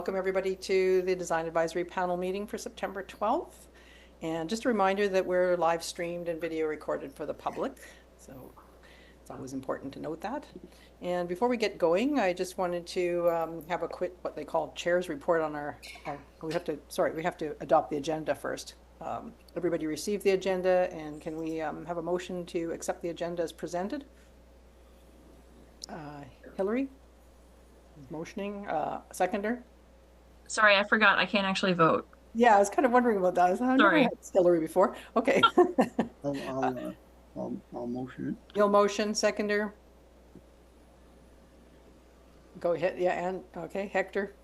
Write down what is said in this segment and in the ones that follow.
Welcome everybody to the Design Advisory Panel meeting for September 12th. And just a reminder that we're live streamed and video recorded for the public. So it's always important to note that. And before we get going, I just wanted to have a quick, what they call chair's report on we have to adopt the agenda first. Everybody received the agenda, and can we have a motion to accept the agenda as presented? Hillary is motioning, seconder. Sorry, I forgot. I can't actually vote. Yeah, I was kind of wondering about that. I've never had Hillary before. Okay. I'll motion it. You'll motion, seconder. Go ahead. Yeah, and okay, Hector.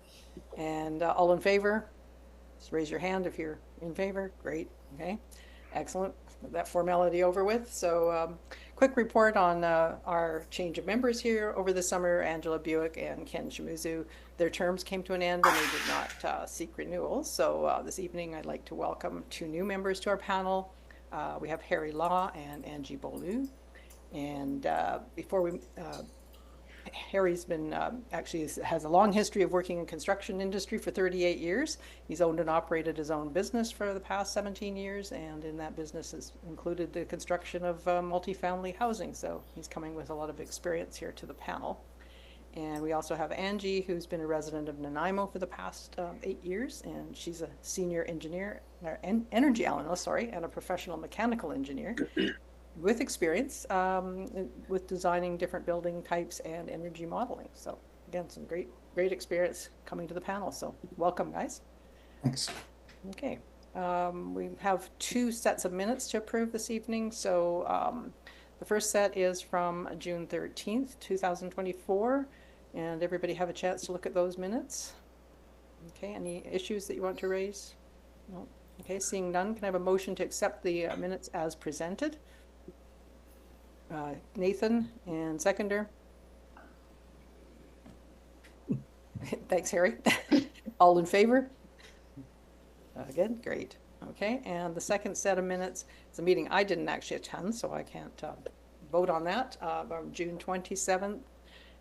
And all in favor? Just raise your hand if you're in favor. Great. Okay. Excellent. That formality over with. So quick report on our change of members here over the summer. Angela Buick and Ken Shimizu, their terms came to an end and they did not seek renewal. So this evening I'd like to welcome two new members to our panel. We have Harry Law and Angie Bolu. And before we Harry's been actually has a long history of working in construction industry for 38 years. He's owned and operated his own business for the past 17 years, and in that business has included the construction of multifamily housing. So he's coming with a lot of experience here to the panel. And we also have Angie, who's been a resident of Nanaimo for the past 8 years, and she's a senior engineer, energy analyst, and a professional mechanical engineer. With experience with designing different building types and energy modeling. So again, some great experience coming to the panel. So welcome, guys. Thanks. Okay. We have two sets of minutes to approve this evening. So the first set is from June 13th, 2024. And everybody have a chance to look at those minutes? Okay, any issues that you want to raise? No. Okay, seeing none, can I have a motion to accept the minutes as presented? Nathan and seconder. Thanks, Harry. All in favor? Good, great. Okay, and the second set of minutes is a meeting I didn't actually attend, so I can't vote on that. June 27th,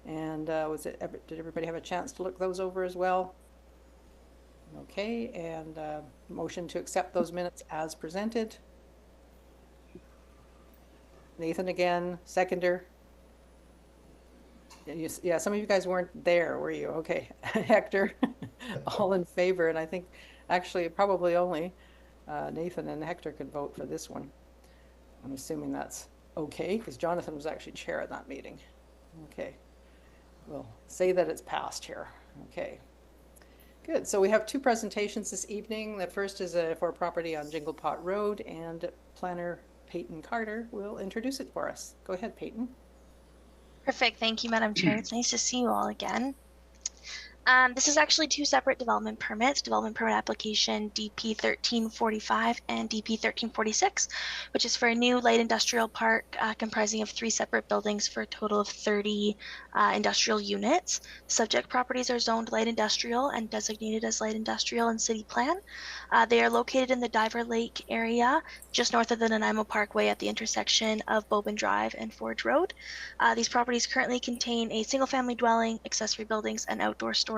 and did everybody have a chance to look those over as well? Okay, and motion to accept those minutes as presented. Nathan again, seconder. Yeah, some of you guys weren't there, were you? Okay, Hector, all in favor. And I think actually probably only Nathan and Hector could vote for this one. I'm assuming that's okay, because Jonathan was actually chair at that meeting. Okay, we'll say that it's passed here. Okay, good. So we have two presentations this evening. The first is for a property on Jingle Pot Road, and planner Peyton Carter will introduce it for us. Go ahead, Peyton. Perfect. Thank you, Madam Chair. It's nice to see you all again. This is actually two separate development permits, development permit application DP 1345 and DP 1346, which is for a new light industrial park comprising of 3 separate buildings for a total of 30 industrial units. Subject properties are zoned light industrial and designated as light industrial in city plan. They are located in the Diver Lake area, just north of the Nanaimo Parkway at the intersection of Bowman Drive and Forge Road. These properties currently contain a single-family dwelling, accessory buildings, and outdoor storage.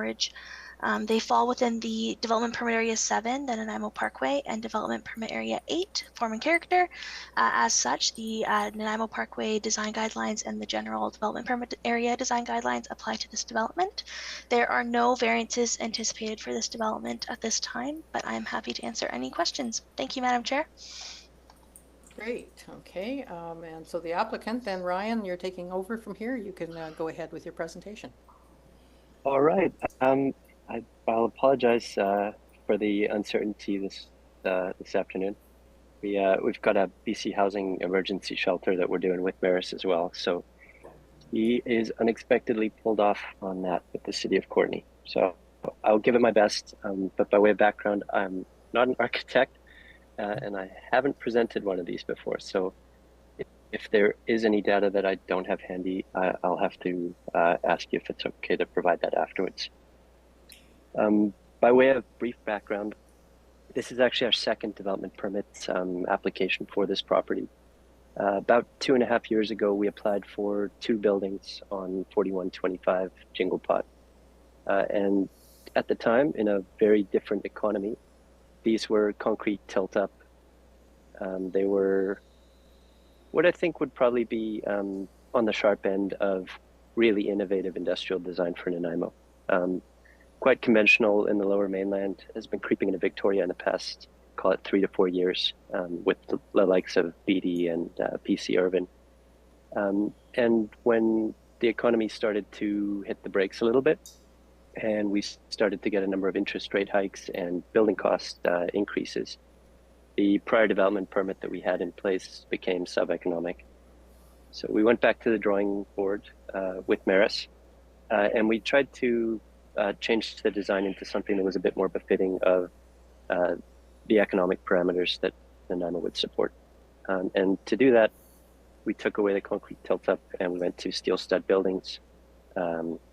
They fall within the Development Permit Area 7, the Nanaimo Parkway, and Development Permit Area 8, Form and Character. As such, the Nanaimo Parkway Design Guidelines and the General Development Permit Area Design Guidelines apply to this development. There are no variances anticipated for this development at this time, but I'm happy to answer any questions. Thank you, Madam Chair. Great. Okay. And so the applicant, then Ryan, you're taking over from here. You can go ahead with your presentation. All right. I'll apologize for the uncertainty this afternoon. We've got a BC Housing emergency shelter that we're doing with Maris as well. So he is unexpectedly pulled off on that with the city of Courtenay. So I'll give it my best. But by way of background, I'm not an architect and I haven't presented one of these before. So if there is any data that I don't have handy, I'll have to ask you if it's okay to provide that afterwards. By way of brief background, this is actually our second development permit application for this property. About 2.5 years ago, we applied for 2 buildings on 4125 Jingle Pot. And at the time in a very different economy. These were concrete tilt-up. They were what I think would probably be on the sharp end of really innovative industrial design for Nanaimo. Quite conventional in the Lower Mainland, has been creeping into Victoria in the past, call it 3 to 4 years, with the likes of BD and PC Irvin. And when the economy started to hit the brakes a little bit, and we started to get a number of interest rate hikes and building cost increases, the prior development permit that we had in place became sub-economic. So we went back to the drawing board with Maris, and we tried to change the design into something that was a bit more befitting of the economic parameters that Nanaimo would support. And to do that, we took away the concrete tilt-up and we went to steel stud buildings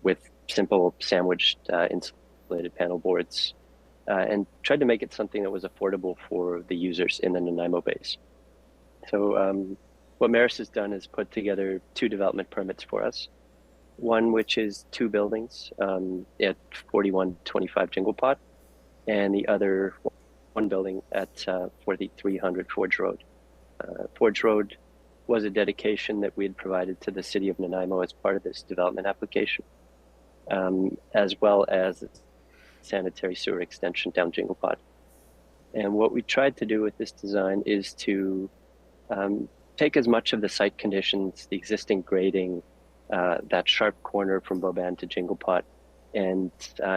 with simple sandwiched insulated panel boards, and tried to make it something that was affordable for the users in the Nanaimo base. So what Maris has done is put together 2 development permits for us. One which is 2 buildings at 4125 Jinglepot, and the other 1 building at 4300 Forge Road. Forge Road was a dedication that we had provided to the city of Nanaimo as part of this development application, as well as sanitary sewer extension down Jinglepot. And what we tried to do with this design is to take as much of the site conditions, the existing grading, that sharp corner from Boban to Jinglepot, and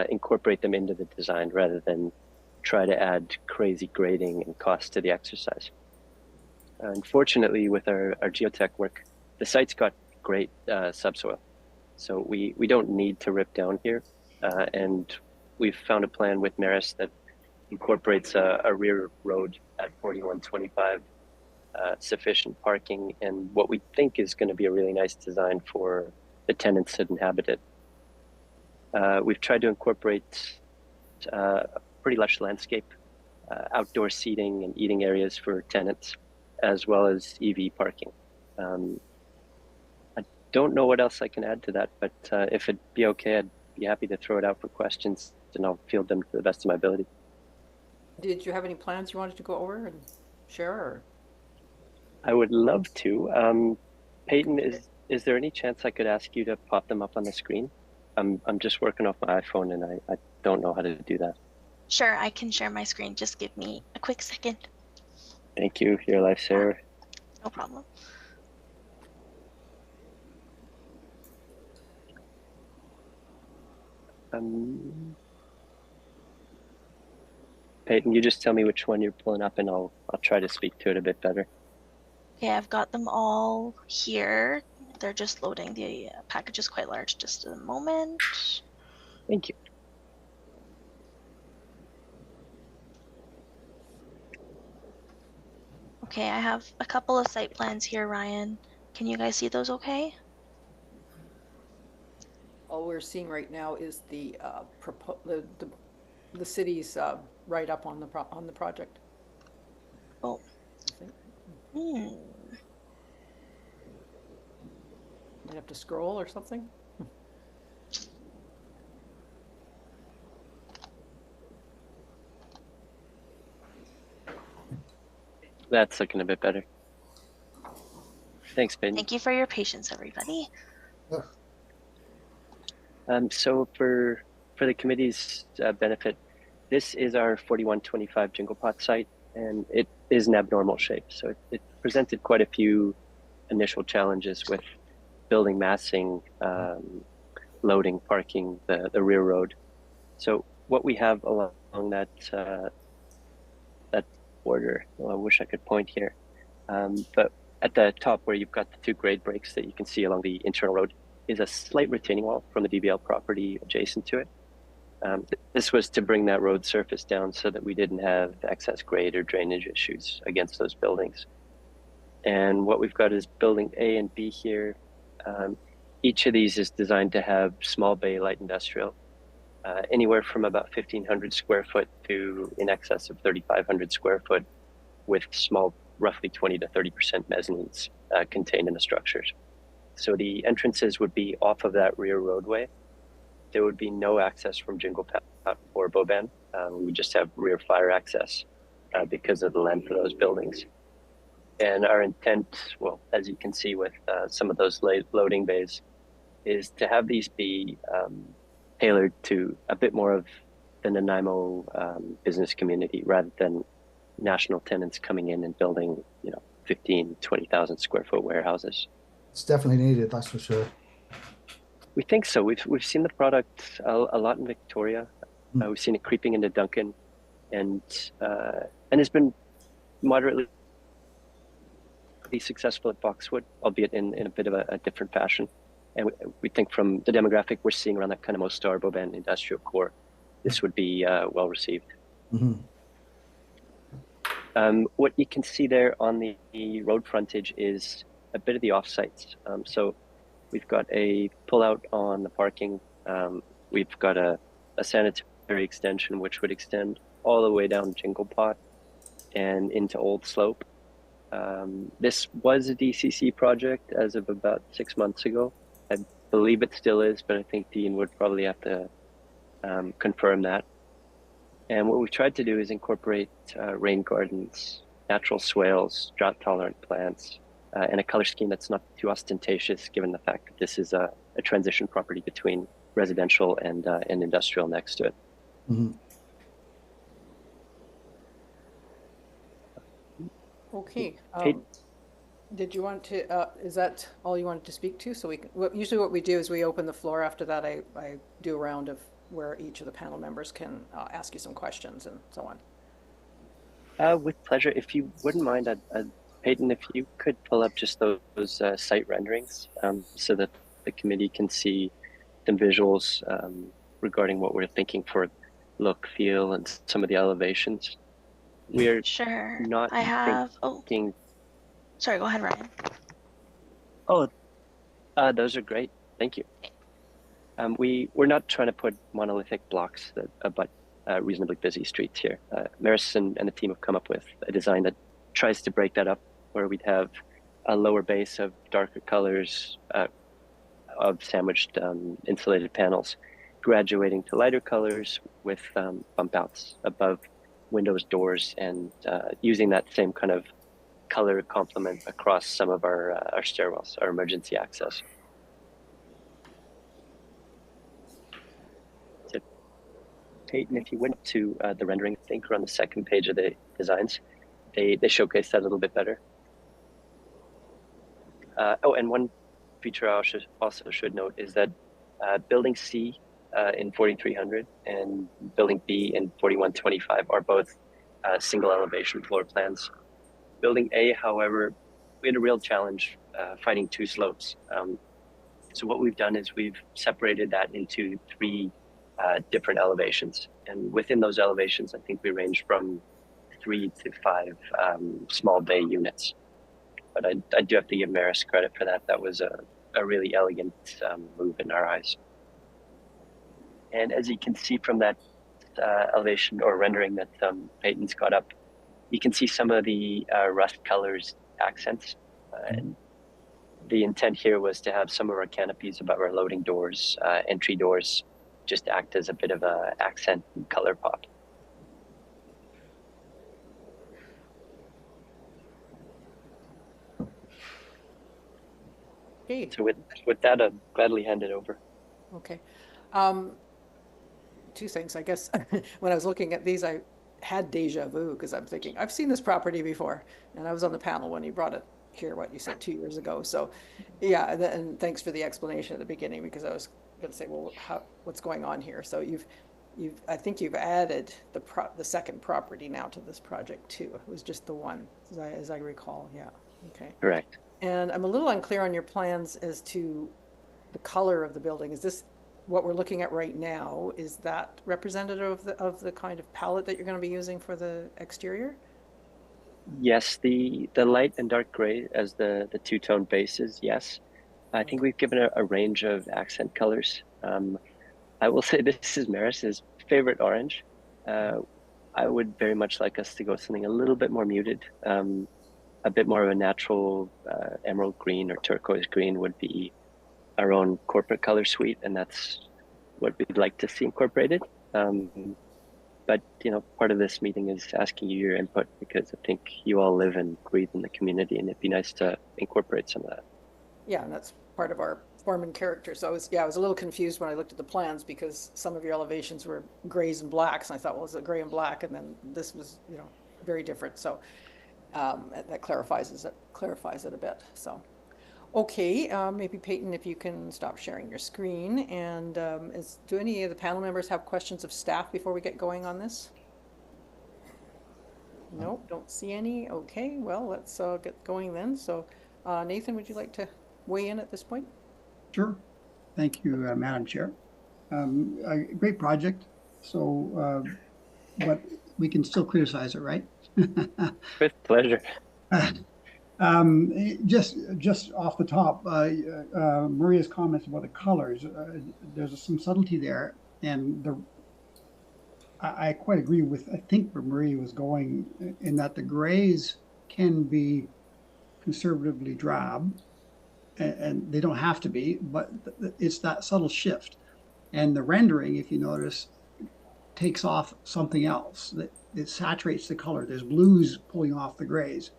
incorporate them into the design rather than try to add crazy grading and cost to the exercise. Unfortunately, with our geotech work, the site's got great subsoil. So we don't need to rip down here. And we've found a plan with Maris that incorporates a rear road at 4125, sufficient parking, and what we think is going to be a really nice design for the tenants that inhabit it. We've tried to incorporate a pretty lush landscape, outdoor seating and eating areas for tenants, as well as EV parking. I don't know what else I can add to that, but if it'd be okay, I'd be happy to throw it out for questions, and I'll field them to the best of my ability. Did you have any plans you wanted to go over and share? Or? I would love to. Peyton, is there any chance I could ask you to pop them up on the screen? I'm just working off my iPhone and I don't know how to do that. Sure, I can share my screen. Just give me a quick second. Thank you, your lifesaver. No problem. Peyton, you just tell me which one you're pulling up and I'll try to speak to it a bit better. Okay, I've got them all here. They're just loading. The package is quite large. Just a moment. Thank you. Okay, I have a couple of site plans here, Ryan. Can you guys see those okay? All we're seeing right now is the city's write up on the project. Oh. Hmm. Might have to scroll or something. That's looking a bit better. Thanks, Ben. Thank you for your patience, everybody. So for the committee's benefit, this is our 4125 Jinglepot site, and it is an abnormal shape. So it presented quite a few initial challenges with building massing, loading, parking, the rear road. So what we have along that border, well, I wish I could point here, but at the top where you've got the 2 grade breaks that you can see along the internal road is a slight retaining wall from the DBL property adjacent to it. This was to bring that road surface down so that we didn't have excess grade or drainage issues against those buildings. And what we've got is building A and B here. Each of these is designed to have small bay light industrial, anywhere from about 1,500 square foot to in excess of 3,500 square foot, with small, roughly 20 to 30% mezzanines contained in the structures. So the entrances would be off of that rear roadway. There would be no access from Jinglepot for Boban. We just have rear fire access because of the land for those buildings. And our intent, well, as you can see with some of those loading bays, is to have these be tailored to a bit more of the Nanaimo business community rather than national tenants coming in and building, 15, 20,000 square foot warehouses. It's definitely needed, that's for sure. We think so. We've seen the product a lot in Victoria. We've seen it creeping into Duncan, and it's been moderately successful at Boxwood, albeit in a bit of a different fashion. And we think from the demographic we're seeing around that kind of Mostar, Boban industrial core, this would be well received. Mm-hmm. What you can see there on the road frontage is a bit of the offsites. So we've got a pullout on the parking. We've got a sanitary extension which would extend all the way down Jingle Pot and into Old Slope. This was a DCC project as of about 6 months ago. I believe it still is, but I think Dean would probably have to confirm that. And what we've tried to do is incorporate rain gardens, natural swales, drought-tolerant plants, and a color scheme that's not too ostentatious, given the fact that this is a transition property between residential and industrial next to it. Mm-hmm. Okay. Kate? Did you want to, is that all you wanted to speak to? So we can, usually what we do is we open the floor. After that, I do a round of where each of the panel members can ask you some questions and so on. With pleasure. If you wouldn't mind, Peyton, if you could pull up just those site renderings so that the committee can see some visuals regarding what we're thinking for look, feel, and some of the elevations. We're Sure. not I have. thinking. Sorry. Go ahead, Ryan. Oh, those are great. Thank you. We're not trying to put monolithic blocks that abut reasonably busy streets here. Maris and the team have come up with a design that tries to break that up, where we'd have a lower base of darker colors of sandwiched insulated panels, graduating to lighter colors with bump outs above windows, doors, and using that same kind of color complement across some of our stairwells, our emergency access. Peyton, if you went to the rendering, I think, or on the second page of the designs, they showcase that a little bit better. And one feature I also should note is that Building C in 4300 and Building B in 4125 are both single elevation floor plans. Building A, however, we had a real challenge finding two slopes. So what we've done is we've separated that into three different elevations. And within those elevations, I think we range from 3 to 5 small bay units. But I do have to give Maris credit for that. That was a really elegant move in our eyes. And as you can see from that elevation or rendering that Peyton's got up, you can see some of the rust colors accents. And the intent here was to have some of our canopies above our loading doors, entry doors, just act as a bit of a accent and color pop. Okay. So with that, I'd gladly hand it over. Okay. Two things, I guess. When I was looking at these, I had deja vu because I'm thinking, I've seen this property before. And I was on the panel when you brought it here, what you said 2 years ago. So yeah, and thanks for the explanation at the beginning, because I was going to say, well, what's going on here? So I think you've added the second property now to this project too. It was just the one, as I recall. Yeah. Okay. Correct. And I'm a little unclear on your plans as to the color of the building. Is this what we're looking at right now? Is that representative of the kind of palette that you're going to be using for the exterior? Yes, the light and dark gray as the two-tone bases, yes. I think we've given a range of accent colors. I will say this is Maris's favorite orange. I would very much like us to go something a little bit more muted. A bit more of a natural emerald green or turquoise green would be our own corporate color suite, and that's what we'd like to see incorporated. But part of this meeting is asking you your input because I think you all live and breathe in the community, and it'd be nice to incorporate some of that. Yeah, and that's part of our form and character. So I was a little confused when I looked at the plans because some of your elevations were grays and blacks, and I thought, well, is it gray and black? And then this was, very different. So that clarifies it a bit. So, okay, maybe Peyton, if you can stop sharing your screen. And do any of the panel members have questions of staff before we get going on this? Nope, don't see any. Okay, well, let's get going then. So, Nathan, would you like to weigh in at this point? Sure. Thank you, Madam Chair. A great project. So, but we can still criticize it, right? With pleasure. Just off the top, Maria's comments about the colors, there's some subtlety there, and I quite agree with, I think, where Maria was going in that the grays can be conservatively drab, and they don't have to be, but it's that subtle shift. And the rendering, if you notice, takes off something else. That it saturates the color. There's blues pulling off the grays.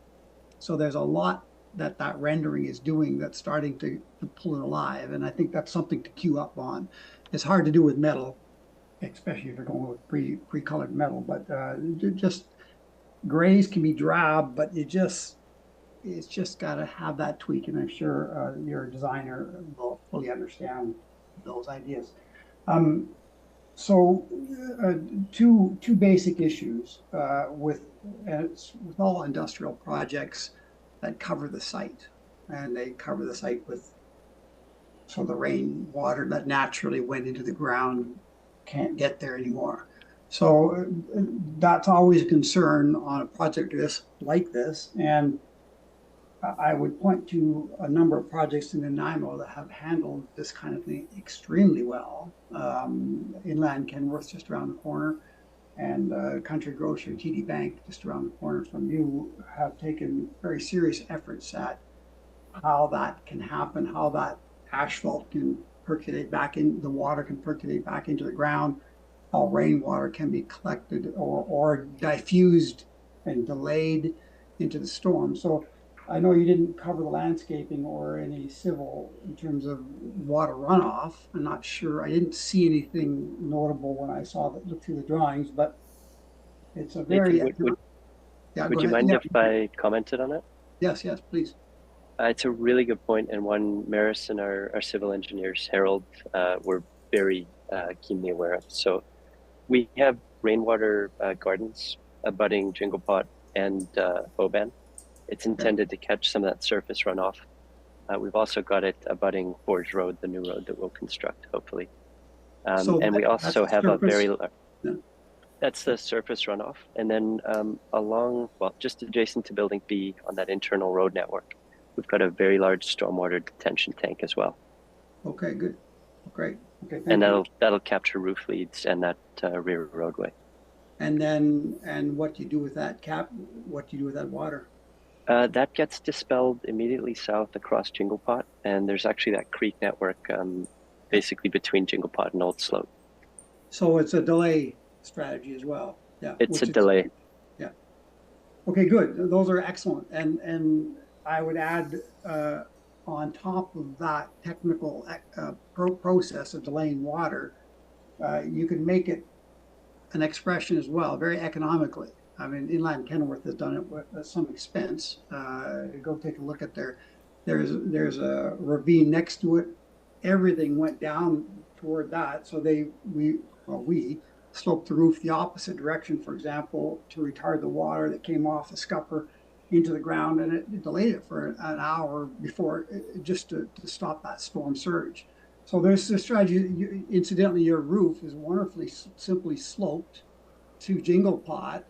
So there's a lot that rendering is doing that's starting to pull it alive. And I think that's something to cue up on. It's hard to do with metal, especially if you're going with pre-colored metal, but just grays can be drab, but it's just got to have that tweak. And I'm sure your designer will fully understand those ideas. So two basic issues with all industrial projects that cover the site, and they cover the site with the rainwater that naturally went into the ground can't get there anymore. So that's always a concern on a project like this, and I would point to a number of projects in Nanaimo that have handled this kind of thing extremely well. Inland Kenworth just around the corner, and Country Grocery, TD Bank just around the corner from you have taken very serious efforts at how that can happen, how that asphalt can percolate back in, the water can percolate back into the ground, how rainwater can be collected or diffused and delayed into the storm. So I know you didn't cover the landscaping or any civil in terms of water runoff. I'm not sure. I didn't see anything notable when I looked through the drawings, but it's a very... Would you mind if I commented on it? Yes, please. It's a really good point, and one Maris and our civil engineers, Harold, were very keenly aware of. So we have rainwater gardens abutting Jinglepot and Boban. It's intended to catch some of that surface runoff. We've also got it abutting Forge Road, the new road that we'll construct, hopefully. And we also have a very large... Yeah. That's the surface runoff. And then just adjacent to Building B on that internal road network, we've got a very large stormwater detention tank as well. Okay, good. Great. Okay, and that'll capture roof leads and that rear roadway. And what do you do with that what do you do with that water? That gets dispelled immediately south across Jinglepot, and there's actually that creek network basically between Jinglepot and Old Sloat. So it's a delay strategy as well. Yeah, it's a delay. Yeah. Okay, good. Those are excellent. And I would add on top of that technical process of delaying water, you can make it an expression as well, very economically. I mean, Inland Kenworth has done it at some expense. Go take a look at there's a ravine next to it. Everything went down toward that. So we sloped the roof the opposite direction, for example, to retard the water that came off the scupper into the ground, and it delayed it for an hour before, just to stop that storm surge. So there's this strategy. Incidentally, your roof is wonderfully simply sloped to Jinglepot,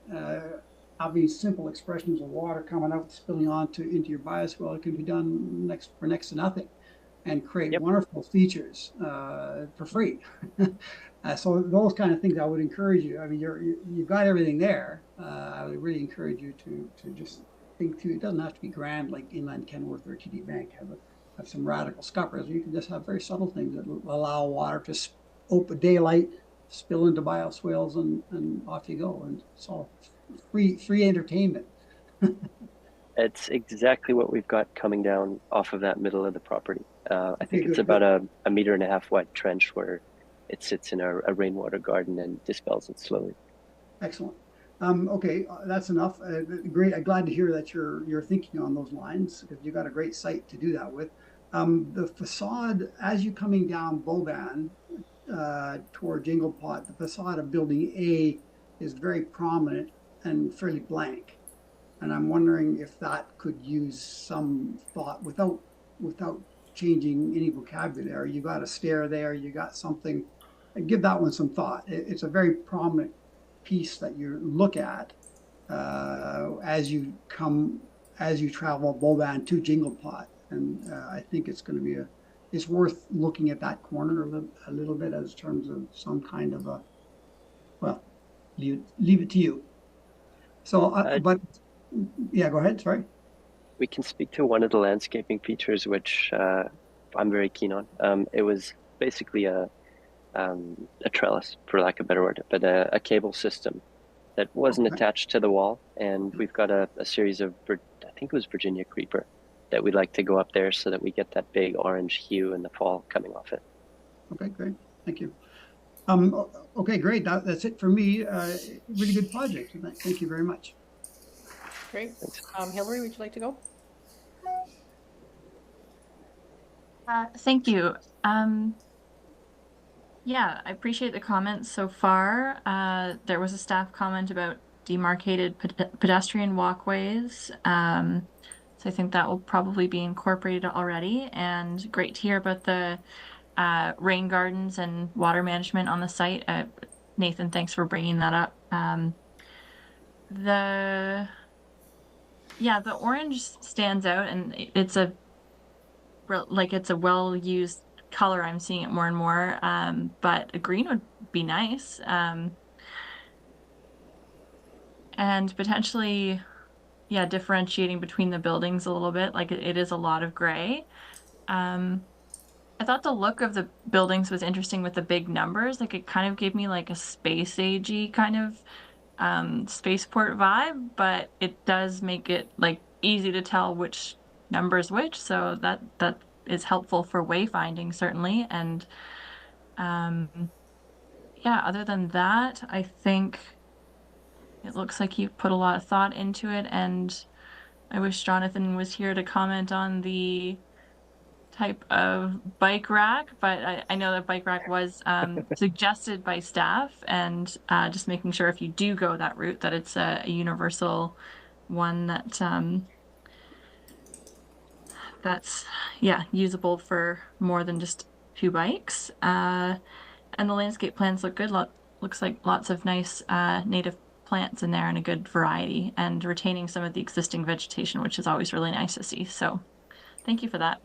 having simple expressions of water coming out, spilling into your bioswale. It can be done for next to nothing, and create wonderful features for free. So those kind of things I would encourage you. I mean, you've got everything there. I would really encourage you to just think through. It doesn't have to be grand like Inland Kenworth or TD Bank have some radical scuppers. You can just have very subtle things that allow water to open daylight, spill into bioswales and off you go. And it's all free entertainment. It's exactly what we've got coming down off of that middle of the property. I think it's good, about a meter and a half wide trench where it sits in a rainwater garden and dispels it slowly. Excellent. Okay, that's enough. Great. I'm glad to hear that you're thinking on those lines, because you got a great site to do that with. The facade, as you're coming down Boban toward Jinglepot, the facade of Building A is very prominent and fairly blank. And I'm wondering if that could use some thought without changing any vocabulary. You got a stair there, you got something. Give that one some thought. It's a very prominent piece that you look at as you travel Boban to Jinglepot, and I think it's going to be it's worth looking at that corner a little bit as terms of some kind of a, well, leave it to you. So, but yeah, go ahead. Sorry. We can speak to one of the landscaping features, which I'm very keen on. It was basically a trellis, for lack of a better word, but a cable system that wasn't attached to the wall. And we've got a series of, I think it was Virginia creeper, that we'd like to go up there so that we get that big orange hue in the fall coming off it. Okay, great. Thank you. Okay, great. That's it for me. Really good project. Thank you very much. Great. Thanks. Hillary, would you like to go? Thank you. Yeah, I appreciate the comments so far. There was a staff comment about demarcated pedestrian walkways. So I think that will probably be incorporated already. And great to hear about the rain gardens and water management on the site. Nathan, thanks for bringing that up. The orange stands out, and it's a well-used color. I'm seeing it more and more, but a green would be nice, and potentially, differentiating between the buildings a little bit. Like it is a lot of gray. I thought the look of the buildings was interesting with the big numbers. Like it kind of gave me like a space agey kind of spaceport vibe, but it does make it like easy to tell which number is which. So that is helpful for wayfinding, certainly. And other than that, I think it looks like you've put a lot of thought into it, and I wish Jonathan was here to comment on the type of bike rack, but I know that bike rack was suggested by staff, and just making sure if you do go that route that it's a universal one that's usable for more than just 2 bikes. And the landscape plans look good. Looks like lots of nice native plants in there and a good variety, and retaining some of the existing vegetation, which is always really nice to see. So thank you for that.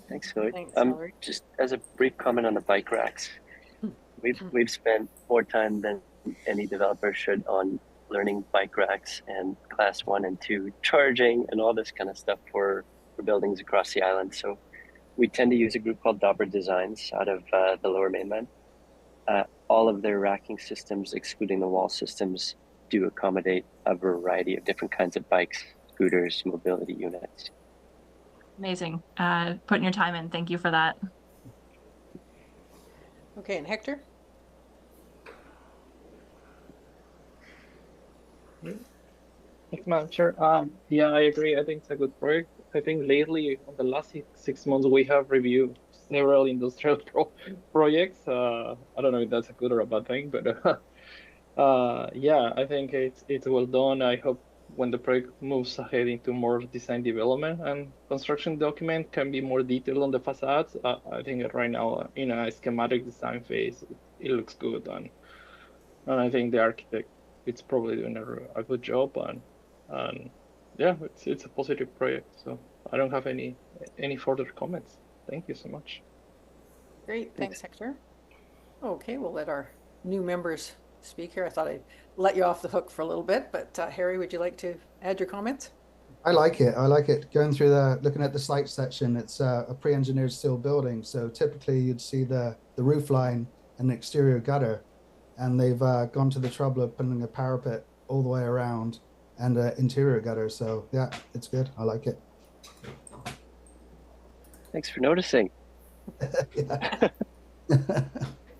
Thanks, Hillary. Thanks, Hillary. Just as a brief comment on the bike racks, we've spent more time than any developer should on learning bike racks and class 1 and 2 charging and all this kind of stuff for buildings across the island. So we tend to use a group called Dauber Designs out of the Lower Mainland. All of their racking systems, excluding the wall systems, do accommodate a variety of different kinds of bikes, scooters, mobility units. Amazing. Putting your time in. Thank you for that. Okay, and Hector? Thanks, Madam Chair. Yeah, I agree. I think it's a good project. I think lately, in the last 6 months, we have reviewed several industrial projects. I don't know if that's a good or a bad thing, but I think it's well done. I hope when the project moves ahead into more design development and construction document can be more detailed on the facades. I think right now in a schematic design phase, it looks good, and I think the architect it's probably doing a good job, and it's a positive project. So I don't have any further comments. Thank you so much. Great, thanks, Hector. Okay, we'll let our new members speak here. I thought I'd let you off the hook for a little bit, but Harry, would you like to add your comments? I like it. Going through looking at the site section, it's a pre-engineered steel building. So typically you'd see the roof line an exterior gutter, and they've gone to the trouble of putting a parapet all the way around and an interior gutter. So yeah, it's good. I like it. Thanks for noticing. Yeah.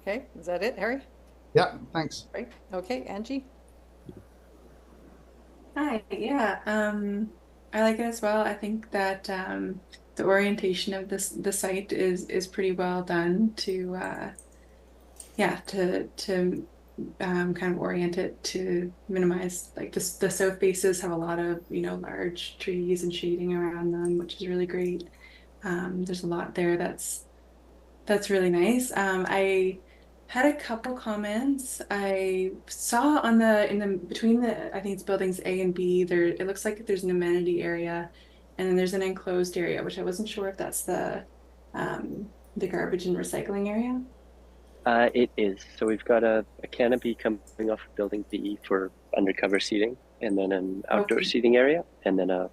Okay, is that it, Harry? Yeah, thanks. Right, okay, Angie? Hi, yeah, I like it as well. I think that the orientation of the site is pretty well done to yeah, to kind of orient it to minimize, like, the south faces have a lot of, you know, large trees and shading around them, which is really great. There's a lot there that's really nice. I had a couple comments. I saw on the between the, I think it's buildings A and B, there it looks like there's an amenity area and then there's an enclosed area, which I wasn't sure if that's the garbage and recycling area. It is. So we've got a canopy coming off of building B for undercover seating, and then an outdoor Okay. seating area, and then a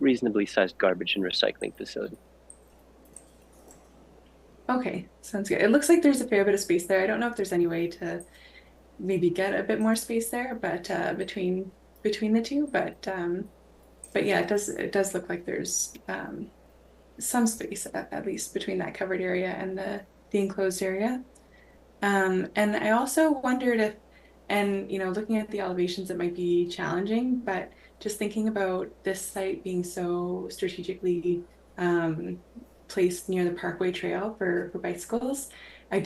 reasonably sized garbage and recycling facility. Okay, sounds good. It looks like there's a fair bit of space there. I don't know if there's any way to maybe get a bit more space there, but between the two, but yeah, it does look like there's some space at least between that covered area and the enclosed area. And I also wondered if, and you know, looking at the elevations, it might be challenging, but just thinking about this site being so strategically placed near the Parkway Trail for bicycles, I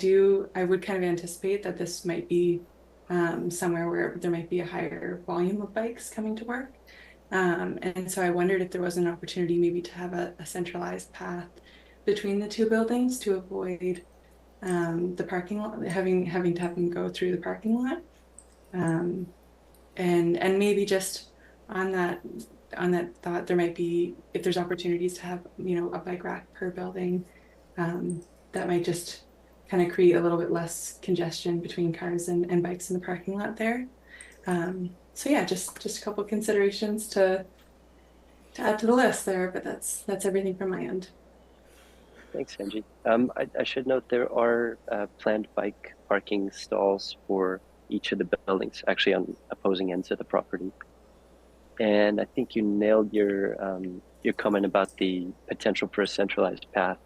would kind of anticipate that this might be somewhere where there might be a higher volume of bikes coming to work. And so I wondered if there was an opportunity maybe to have a centralized path between the two buildings to avoid the parking lot, having to have them go through the parking lot. And maybe just on that thought, there might be, if there's opportunities to have, you know, a bike rack per building, that might just kind of create a little bit less congestion between cars and bikes in the parking lot there. So yeah, just a couple considerations to add to the list there, but that's everything from my end. Thanks, Angie. I should note there are planned bike parking stalls for each of the buildings, actually on opposing ends of the property. And I think you nailed your comment about the potential for a centralized path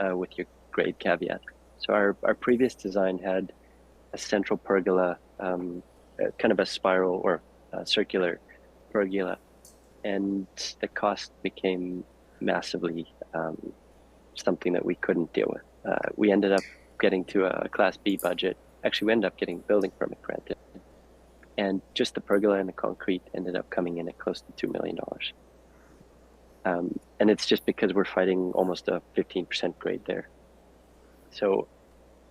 with your grade caveat. So our previous design had a central pergola, kind of a spiral or circular pergola, and the cost became massively something that we couldn't deal with. We ended up getting to a Class B budget. Actually, we ended up getting a building permit granted. And just the pergola and the concrete ended up coming in at close to $2 million. And it's just because we're fighting almost a 15% grade there. So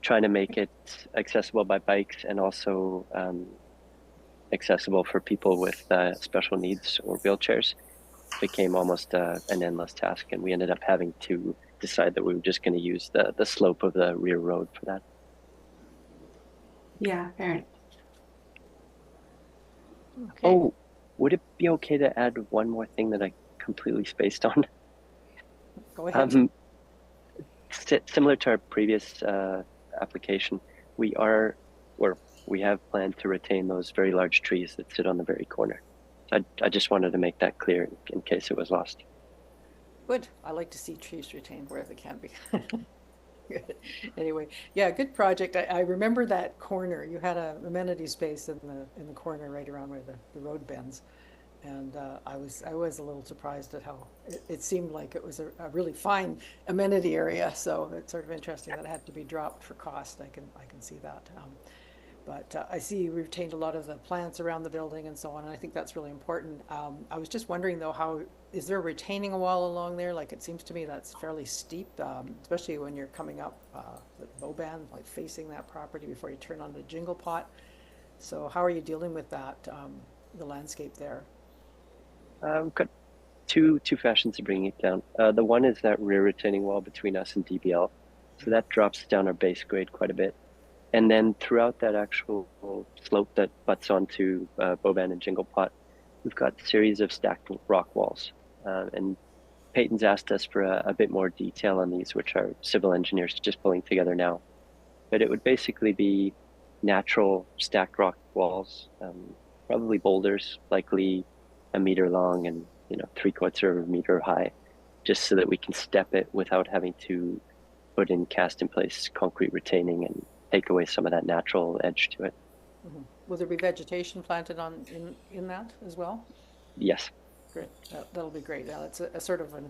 trying to make it accessible by bikes and also accessible for people with special needs or wheelchairs became almost an endless task. And we ended up having to decide that we were just going to use the slope of the rear road for that. Yeah, fair enough. Okay. Oh, would it be okay to add one more thing that I completely spaced on? Go ahead. Similar to our previous application, we have planned to retain those very large trees that sit on the very corner. I just wanted to make that clear in case it was lost. Good. I like to see trees retained where they can be. Good. Anyway, yeah, good project. I remember that corner. You had a amenity space in the corner right around where the road bends, and I was a little surprised at how it seemed like it was a really fine amenity area. So it's sort of interesting that it had to be dropped for cost. I can see that. But I see you retained a lot of the plants around the building and so on, and I think that's really important. I was just wondering though, how is there retaining a wall along there? Like, it seems to me that's fairly steep, especially when you're coming up the Boban, like facing that property before you turn on the Jingle Pot. So how are you dealing with that, the landscape there? We've got two fashions of bringing it down. The one is that rear retaining wall between us and DBL, so that drops down our base grade quite a bit. And then throughout that actual slope that butts onto Boban and Jingle Pot, we've got a series of stacked rock walls. And Peyton's asked us for a bit more detail on these, which our civil engineers just pulling together now. but it would basically be natural stacked rock walls, probably boulders, likely a meter long and 3/4 of a meter high, just so that we can step it without having to put in cast in place concrete retaining and take away some of that natural edge to it. Mhm. Will there be vegetation planted in that as well? Yes. Great, that'll be great. Now, it's a sort of a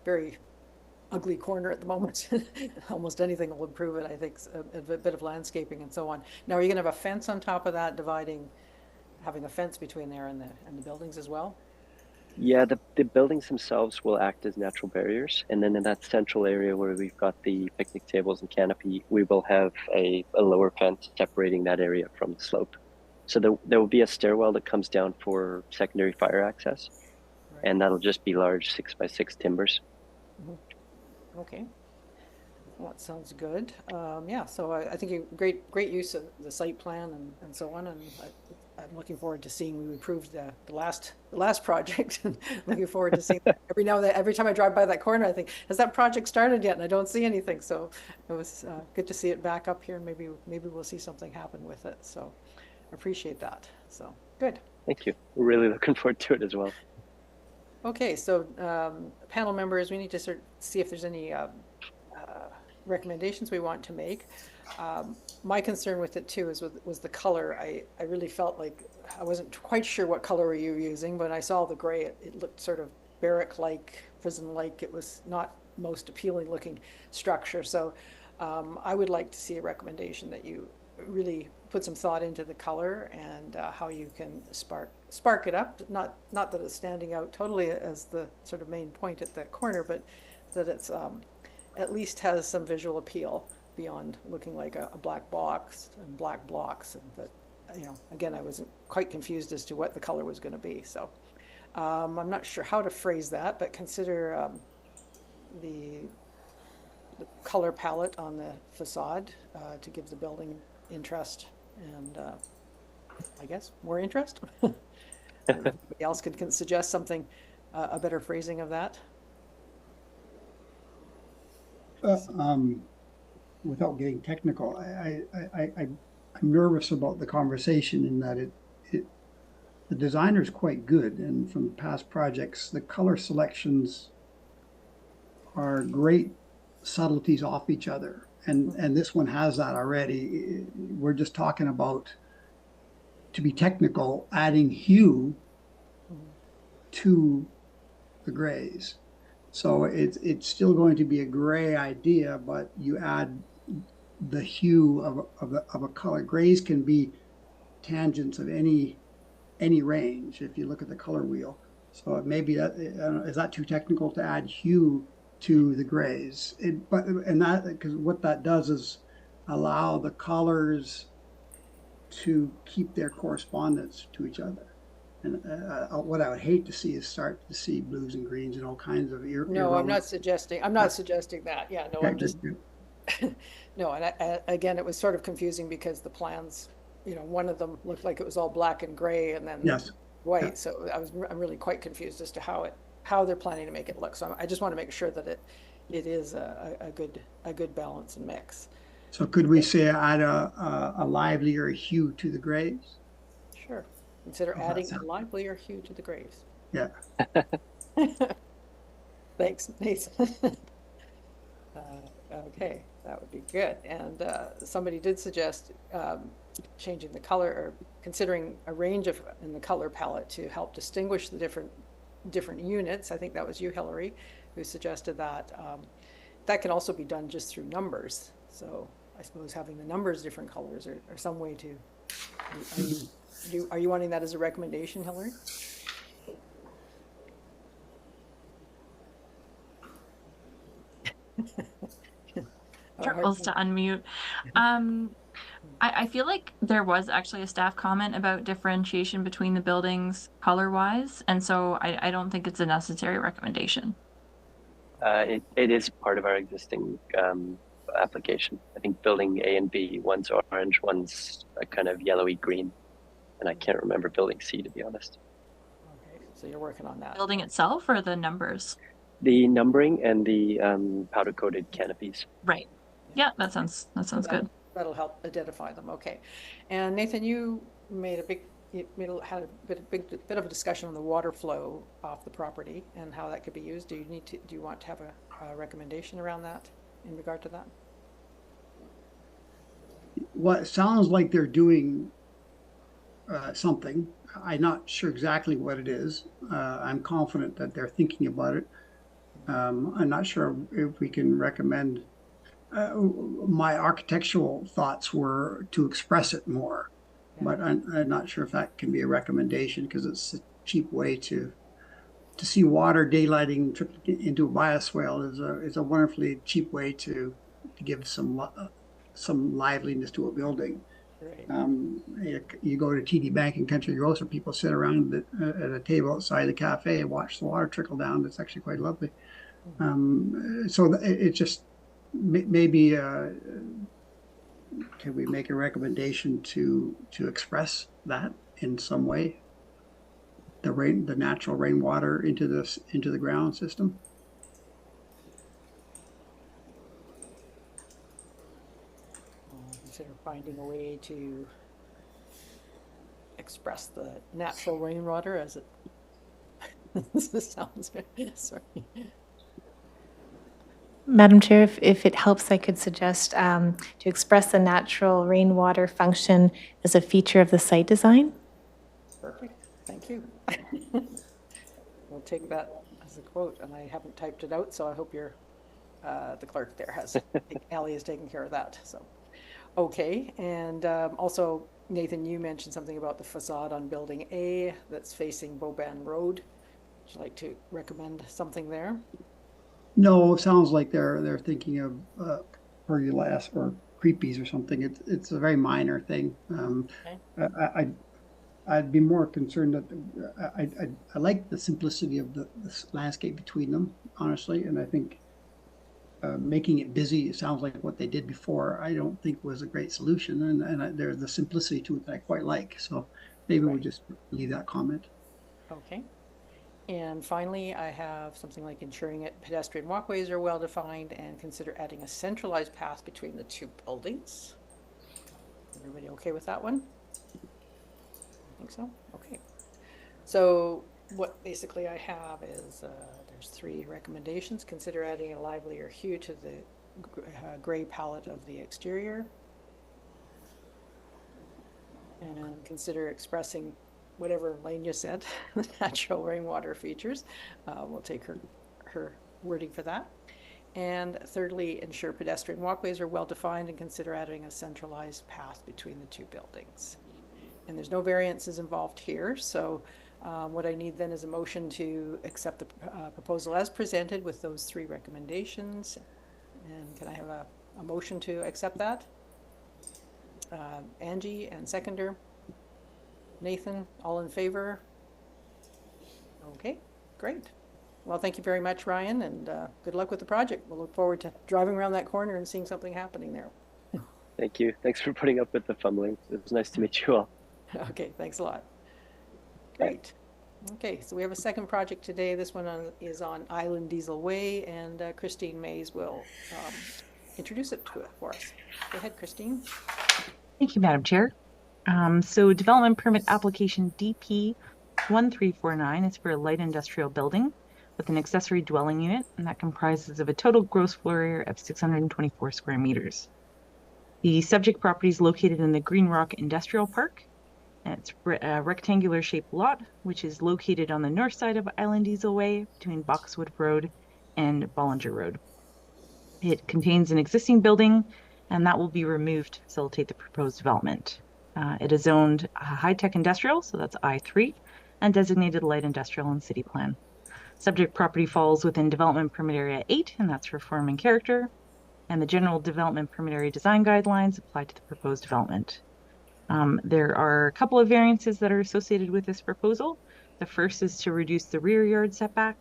very ugly corner at the moment. Almost anything will improve it, I think, a bit of landscaping and so on. Now, are you gonna have a fence on top of that, having a fence between there and the buildings as well? Yeah, the buildings themselves will act as natural barriers. And then in that central area where we've got the picnic tables and canopy, we will have a lower fence separating that area from the slope. So there will be a stairwell that comes down for secondary fire access. Right. And that'll just be large 6x6 timbers. Okay. Well, that sounds good. Yeah, so I think great use of the site plan and so on, and I'm looking forward to seeing we improved the last project. Looking forward to seeing that. Every time I drive by that corner, I think, has that project started yet? And I don't see anything. So it was good to see it back up here, and maybe we'll see something happen with it. So I appreciate that. So good. Thank you. We're really looking forward to it as well. Okay, so panel members, we need to see if there's any recommendations we want to make. My concern with it too was the color. I really felt like I wasn't quite sure what color were you using, but I saw the gray. It looked sort of barrack-like, prison-like. It was not most appealing looking structure. So I would like to see a recommendation that you really put some thought into the color and how you can spark it up. Not that it's standing out totally as the sort of main point at the corner, but that it's at least has some visual appeal beyond looking like a black box and black blocks. And that, again, I wasn't quite confused as to what the color was going to be. So I'm not sure how to phrase that, but consider the color palette on the facade to give the building interest and I guess more interest. Anybody else can suggest something, a better phrasing of that? Without getting technical, I'm nervous about the conversation in that the designer is quite good, and from past projects, the color selections are great subtleties off each other, and this one has that already. We're just talking about, to be technical, adding hue to the grays. So it's still going to be a gray idea, but you add the hue of a color. Grays can be tangents of any range if you look at the color wheel. So maybe is that too technical to add hue to the grays? Because what that does is allow the colors to keep their correspondence to each other. And what I would hate to see is start to see blues and greens and all kinds of No, I'm not suggesting that. Yeah, no, I'm just no. And again, it was sort of confusing because the plans, one of them looked like it was all black and gray, and then white. Yeah. So I'm really quite confused as to how they're planning to make it look. So I just want to make sure that it is a good balance and mix. So could we say add a livelier hue to the grays? Sure. Consider adding a livelier hue to the grays. Yeah. Thanks, Nathan. Okay, that would be good. And somebody did suggest changing the color or considering a range in the color palette to help distinguish the different units. I think that was you, Hillary, who suggested that. That can also be done just through numbers. So I suppose having the numbers different colors or some way to. Are you wanting that as a recommendation, Hillary? Struggles to unmute. I feel like there was actually a staff comment about differentiation between the buildings color-wise, and so I don't think it's a necessary recommendation. It is part of our existing application. I think building A and B, one's orange, one's a kind of yellowy green. And I can't remember building C, to be honest. Okay, so you're working on that. Building itself or the numbers? The numbering and the powder-coated canopies. Right. Yeah, that sounds good. That'll help identify them. Okay. And Nathan, you had a bit of a discussion on the water flow off the property and how that could be used. Do you want to have a recommendation around that in regard to that? Well, it sounds like they're doing something. I'm not sure exactly what it is. I'm confident that they're thinking about it. I'm not sure if we can recommend. My architectural thoughts were to express it more, but I'm not sure if that can be a recommendation, because it's a cheap way to see water daylighting into a bioswale is a wonderfully cheap way to give some liveliness to a building. Right. You go to TD Bank and Country Grocer, people sit around at a table outside the cafe and watch the water trickle down. It's actually quite lovely. So it just maybe can we make a recommendation to express that in some way? The natural rainwater into the ground system. Consider finding a way to express the natural rainwater as it. This sounds very sorry. Madam Chair, if it helps, I could suggest to express the natural rainwater function as a feature of the site design. Perfect. Thank you. We'll take that as a quote, and I haven't typed it out, so I hope the clerk there has. Allie is taking care of that. So, okay, and also Nathan, you mentioned something about the facade on Building A that's facing Boban Road. Would you like to recommend something there? No, it sounds like they're thinking of pergolas or creepies or something. It's a very minor thing. Okay. I'd be more concerned that I like the simplicity of the landscape between them, honestly, and I think making it busy, it sounds like what they did before, I don't think was a great solution, and there's the simplicity to it that I quite like. So maybe we'll just leave that comment. Okay. And finally, I have something like ensuring that pedestrian walkways are well defined and consider adding a centralized path between the two buildings. Everybody okay with that one? I think so. Okay. So what basically I have is there's 3 recommendations. Consider adding a livelier hue to the gray palette of the exterior. And consider expressing whatever Elaine just said, the natural rainwater features. We'll take her wording for that. And thirdly, ensure pedestrian walkways are well defined and consider adding a centralized path between the 2 buildings. And there's no variances involved here, so what I need then is a motion to accept the proposal as presented with those 3 recommendations. And can I have a motion to accept that? Angie and seconder. Nathan, all in favor? Okay, great. Well, thank you very much, Ryan, and good luck with the project. We'll look forward to driving around that corner and seeing something happening there. Thank you. Thanks for putting up with the fumbling. It was nice to meet you all. Okay, thanks a lot. Great. Okay, so we have a second project today. This one is on Island Diesel Way, and Christine Mays will introduce it for us. Go ahead, Christine. Thank you, Madam Chair. So development permit application DP 1349 is for a light industrial building with an accessory dwelling unit, and that comprises of a total gross floor area of 624 square meters. The subject property is located in the Green Rock Industrial Park, and it's a rectangular shaped lot, which is located on the north side of Island Diesel Way between Boxwood Road and Bollinger Road. It contains an existing building, and that will be removed to facilitate the proposed development. It is zoned high-tech industrial, so that's I3, and designated light industrial and city plan. Subject property falls within development permit area 8, and that's for form and character, and the general development permit area design guidelines apply to the proposed development. There are a couple of variances that are associated with this proposal. The first is to reduce the rear yard setback,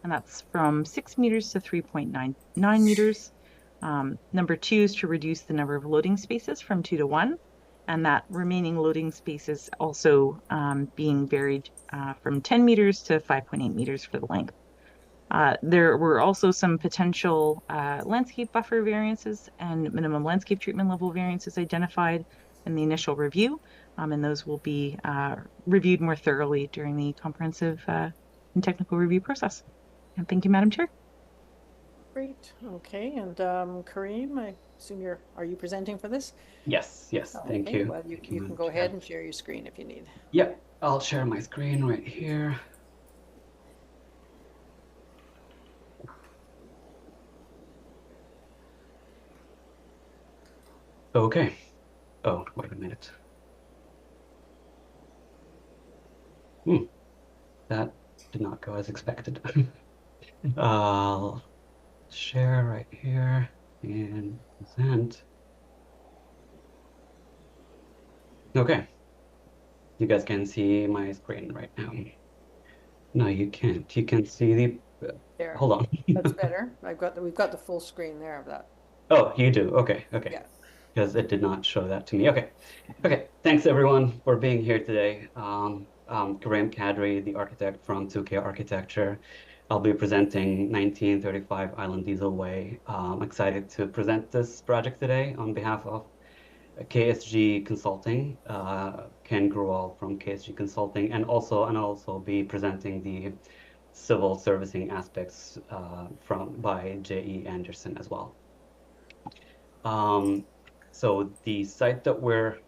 and that's from 6 meters to 3.99 meters. Number 2 is to reduce the number of loading spaces from 2 to 1. And that remaining loading spaces also being varied from 10 meters to 5.8 meters for the length. There were also some potential landscape buffer variances and minimum landscape treatment level variances identified in the initial review, and those will be reviewed more thoroughly during the comprehensive and technical review process. And thank you, Madam Chair. Great. Okay. And Kareem, I assume are you presenting for this? Yes, thank you. Well, you can go ahead and share your screen if you need. Yep, I'll share my screen right here. Okay. Oh, wait a minute. That did not go as expected. I'll share right here and present. Okay. You guys can see my screen right now. No, you can't. You can see the. There. Hold on. That's better. We've got the full screen there of that. Oh, you do. Okay. Yeah. Because it did not show that to me. Okay. Thanks everyone for being here today. Kareem Kadri, the architect from 2K Architecture. I'll be presenting 1935 Island Diesel Way. I'm excited to present this project today on behalf of KSG Consulting, Ken Gruwal from KSG Consulting, and I'll also be presenting the civil servicing aspects by J.E. Anderson as well. So the site that we're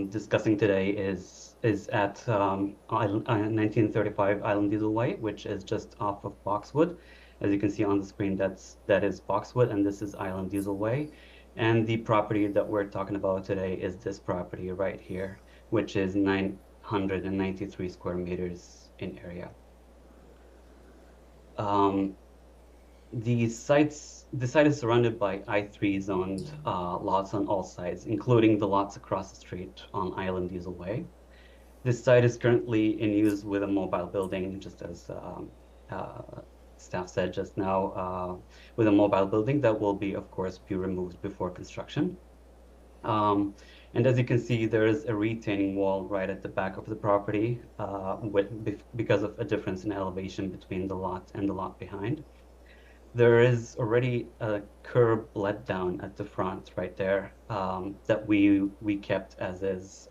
discussing today is at 1935 Island Diesel Way, which is just off of Boxwood. As you can see on the screen, that is Boxwood, and this is Island Diesel Way. And the property that we're talking about today is this property right here, which is 993 square meters in area. The site is surrounded by I3 zoned lots on all sides, including the lots across the street on Island Diesel Way. This site is currently in use with a mobile building, just as staff said just now, with a mobile building that will be, of course, be removed before construction. And as you can see, there is a retaining wall right at the back of the property because of a difference in elevation between the lot and the lot behind. There is already a curb let down at the front right there that we kept as is,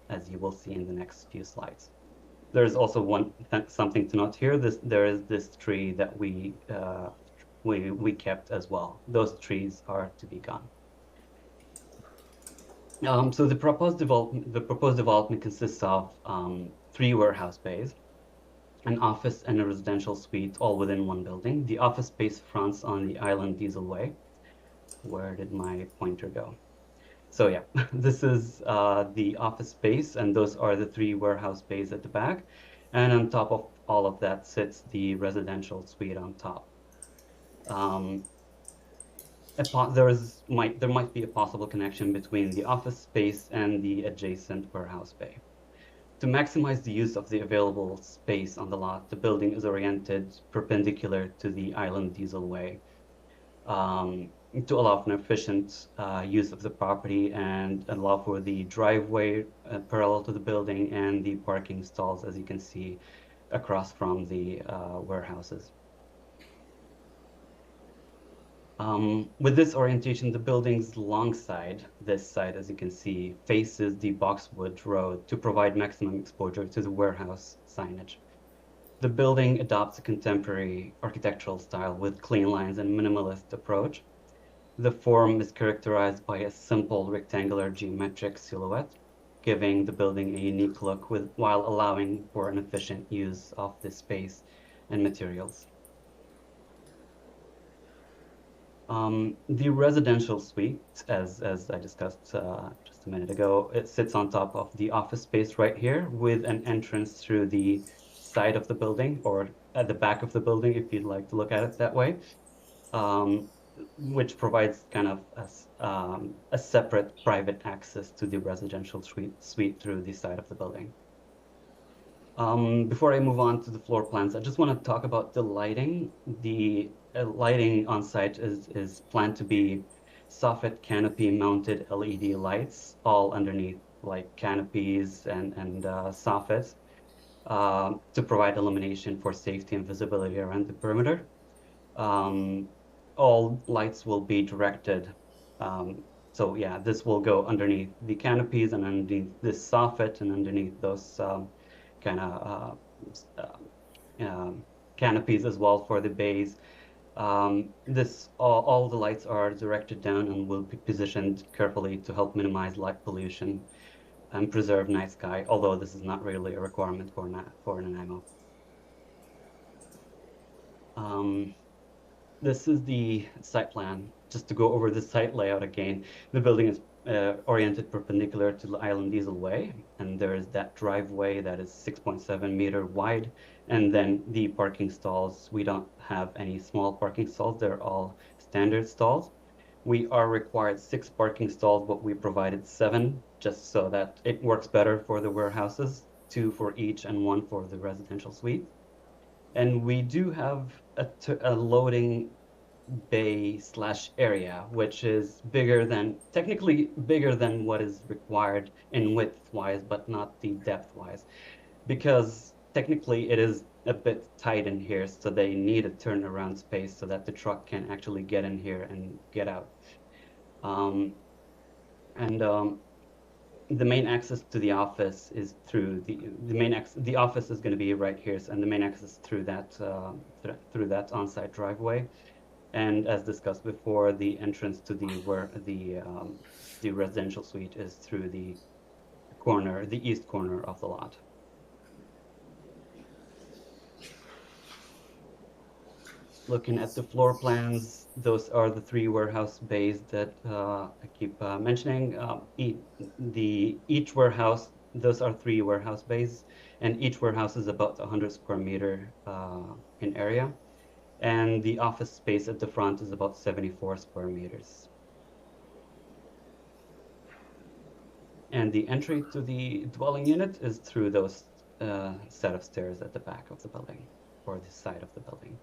as you will see in the next few slides. There's also something to note here. There is this tree that we kept as well. Those trees are to be gone. So the proposed development consists of 3 warehouse bays, an office and a residential suite, all within one building. The office space fronts on the Island Diesel Way. Where did my pointer go? So yeah, this is the office space, and those are the 3 warehouse bays at the back. And on top of all of that sits the residential suite on top. There might be a possible connection between the office space and the adjacent warehouse bay. To maximize the use of the available space on the lot, the building is oriented perpendicular to the Island Diesel Way to allow for an efficient use of the property and allow for the driveway parallel to the building and the parking stalls, as you can see, across from the warehouses. With this orientation, the building's long side, this side, as you can see, faces the Boxwood Road to provide maximum exposure to the warehouse signage. The building adopts a contemporary architectural style with clean lines and minimalist approach. The form is characterized by a simple rectangular geometric silhouette, giving the building a unique look while allowing for an efficient use of the space and materials. The residential suite, as I discussed just a minute ago, it sits on top of the office space right here with an entrance through the side of the building, or at the back of the building if you'd like to look at it that way, which provides kind of a separate private access to the residential suite through the side of the building. Before I move on to the floor plans, I just want to talk about the lighting. The lighting on site is planned to be soffit canopy mounted LED lights, all underneath like canopies and soffits. to provide illumination for safety and visibility around the perimeter. All lights will be directed. So yeah, this will go underneath the canopies and underneath this soffit and underneath those kind of canopies as well for the bays. All the lights are directed down and will be positioned carefully to help minimize light pollution and preserve night sky, although this is not really a requirement for Nanaimo. This is the site plan. Just to go over the site layout again, the building is oriented perpendicular to the Island Diesel Way, and there is that driveway that is 6.7 meter wide, and then the parking stalls. We don't have any small parking stalls, they're all standard stalls. We are required 6 parking stalls, but we provided 7 just so that it works better for the warehouses, 2 for each and 1 for the residential suite. And we do have a loading bay / area, which is technically bigger than what is required in width wise, but not the depth wise, because technically it is a bit tight in here, so they need a turnaround space so that the truck can actually get in here and get out. The main access to the office is through the office is going to be right here, and the main access through that on-site driveway. And as discussed before, the entrance to the residential suite is through the east corner of the lot. Looking at the floor plans, those are the 3 warehouse bays that I keep mentioning. Each warehouse, those are 3 warehouse bays, and each warehouse is about 100 square meter in area. And the office space at the front is about 74 square meters. And the entry to the dwelling unit is through those set of stairs at the back of the building, or the side of the building.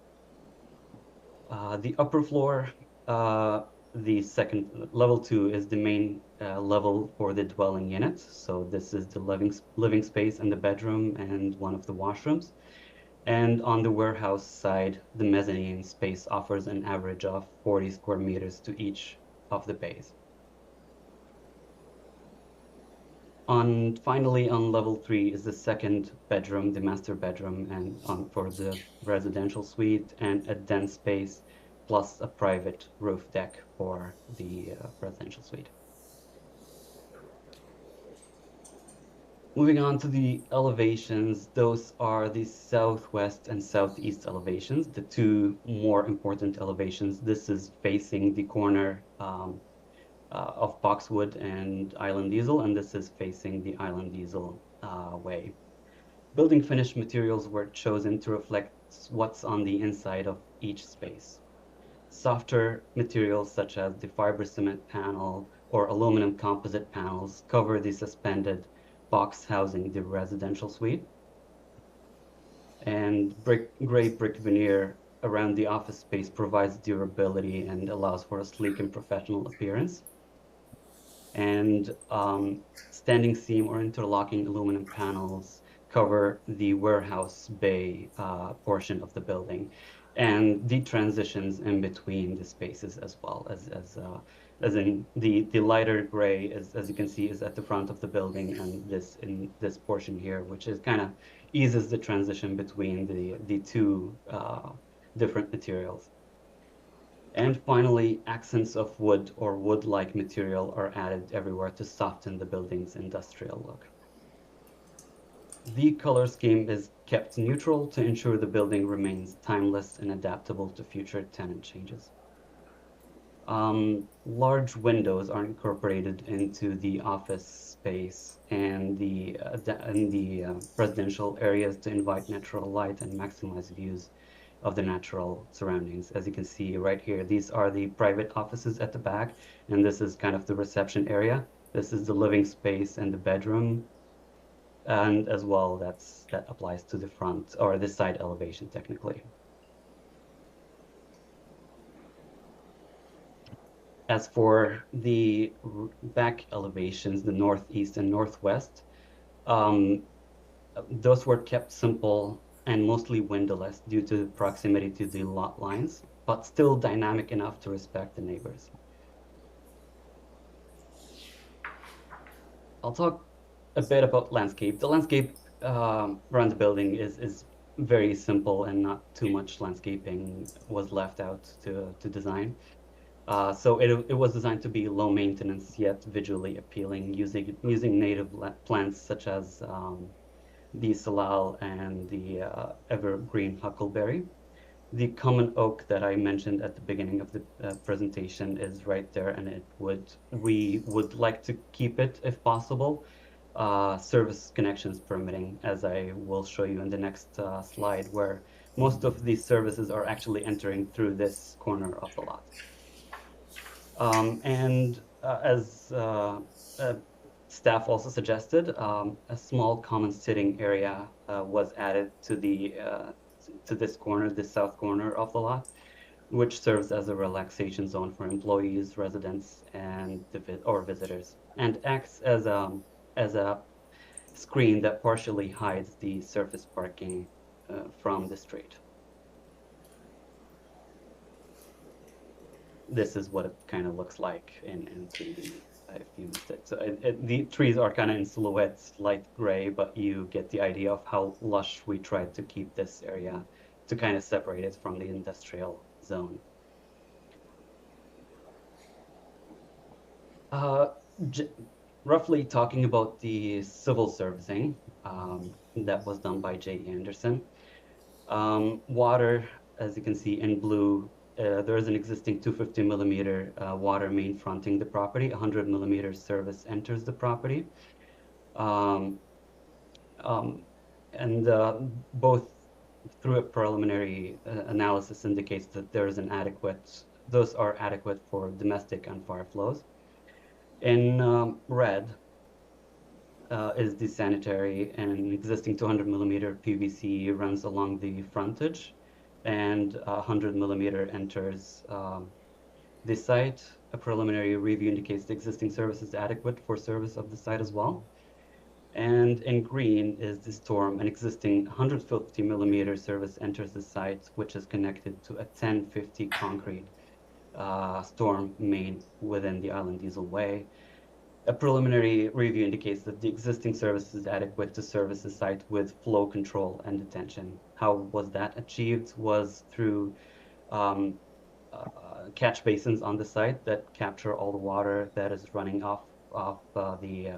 The upper floor, the second level 2 is the main level for the dwelling unit. So this is the living space and the bedroom and one of the washrooms. And on the warehouse side, the mezzanine space offers an average of 40 square meters to each of the bays. Finally, on level 3 is the second bedroom, the master bedroom, and for the residential suite, and a den space, plus a private roof deck for the residential suite. Moving on to the elevations, those are the southwest and southeast elevations, the 2 more important elevations. This is facing the corner of Boxwood and Island Diesel, and this is facing the Island Diesel way. Building finish materials were chosen to reflect what's on the inside of each space. Softer materials such as the fiber cement panel or aluminum composite panels cover the suspended box housing the residential suite. And gray brick veneer around the office space provides durability and allows for a sleek and professional appearance. And standing seam or interlocking aluminum panels cover the warehouse bay portion of the building, and the transitions in between the spaces as well, as in the lighter gray, as you can see, is at the front of the building, and this portion here, which is kind of eases the transition between the 2 different materials. And finally, accents of wood or wood-like material are added everywhere to soften the building's industrial look. The color scheme is kept neutral to ensure the building remains timeless and adaptable to future tenant changes. Large windows are incorporated into the office space and the residential areas to invite natural light and maximize views of the natural surroundings. As you can see right here, these are the private offices at the back, and this is kind of the reception area. This is the living space and the bedroom, and as well that applies to the front or the side elevation technically. As for the back elevations, the northeast and northwest, those were kept simple and mostly windowless due to proximity to the lot lines, but still dynamic enough to respect the neighbors. I'll talk a bit about landscape. The landscape around the building is very simple, and not too much landscaping was left out to design. So it was designed to be low maintenance yet visually appealing, using native plants such as the salal and the evergreen huckleberry. The common oak that I mentioned at the beginning of the presentation is right there, and we would like to keep it if possible. Service connections permitting, as I will show you in the next slide, where most of these services are actually entering through this corner of the lot. As staff also suggested, a small common sitting area was added to this corner, this south corner of the lot, which serves as a relaxation zone for employees, residents, and or visitors, and acts as a screen that partially hides the surface parking from the street. This is what it kind of looks like in 3D. If you missed it. So the trees are kind of in silhouettes, light gray, but you get the idea of how lush we tried to keep this area to kind of separate it from the industrial zone. Roughly talking about the civil servicing that was done by J. Anderson. Water, as you can see in blue, there is an existing 250 millimeter water main fronting the property. 100 millimeter service enters the property. Both through a preliminary analysis indicates that there is those are adequate for domestic and fire flows. In red is the sanitary, and an existing 200 millimeter PVC runs along the frontage, and 100 millimeter enters the site. A preliminary review indicates the existing service is adequate for service of the site as well. And in green is the storm. An existing 150 millimeter service enters the site, which is connected to a 1050 concrete storm main within the Island Diesel Way. A preliminary review indicates that the existing service is adequate to service the site with flow control and detention. How was that achieved? Was through catch basins on the site that capture all the water that is running off the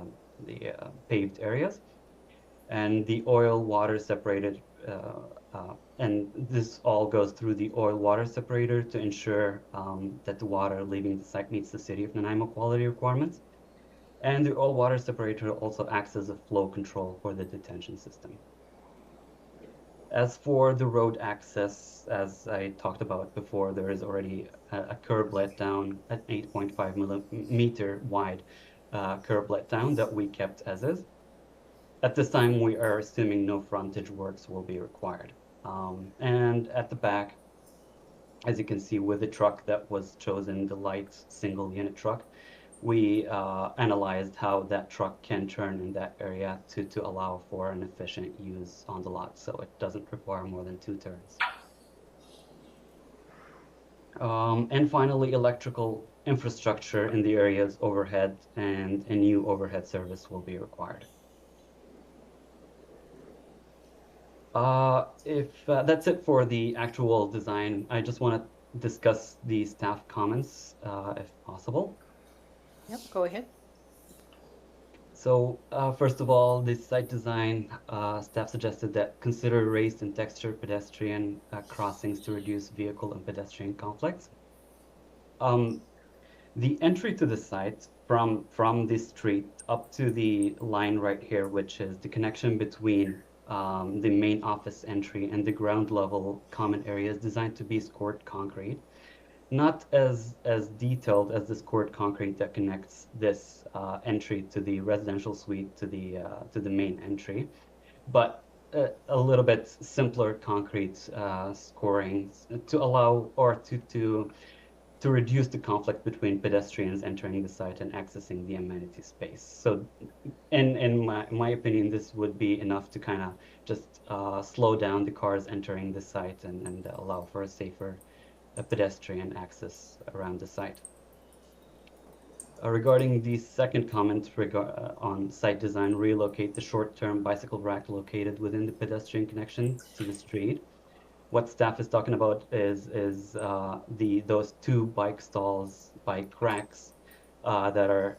paved areas, and the oil water separated, and this all goes through the oil water separator to ensure that the water leaving the site meets the City of Nanaimo quality requirements. And the oil water separator also acts as a flow control for the detention system. As for the road access, as I talked about before, there is already a curb let down at 8.5 millimeter wide curb let down that we kept as is. At this time, we are assuming no frontage works will be required. And at the back, as you can see with the truck that was chosen, the light single unit truck, we analyzed how that truck can turn in that area to allow for an efficient use on the lot, so it doesn't require more than 2 turns. And finally, electrical infrastructure in the areas overhead, and a new overhead service will be required. That's it for the actual design. I just want to discuss the staff comments, if possible. Yep, go ahead. So first of all, the site design, staff suggested that consider raised and textured pedestrian crossings to reduce vehicle and pedestrian conflicts. The entry to the site from this street up to the line right here, which is the connection between the main office entry and the ground level common area, is designed to be scored concrete. Not as detailed as the scored concrete that connects this entry to the residential suite to the main entry, but a little bit simpler concrete scoring to allow or to to reduce the conflict between pedestrians entering the site and accessing the amenity space. So in my opinion, this would be enough to kind of just slow down the cars entering the site and allow for a safer pedestrian access around the site. Regarding the second comment on site design, relocate the short-term bicycle rack located within the pedestrian connection to the street. What staff is talking about is those two bike stalls, bike racks that are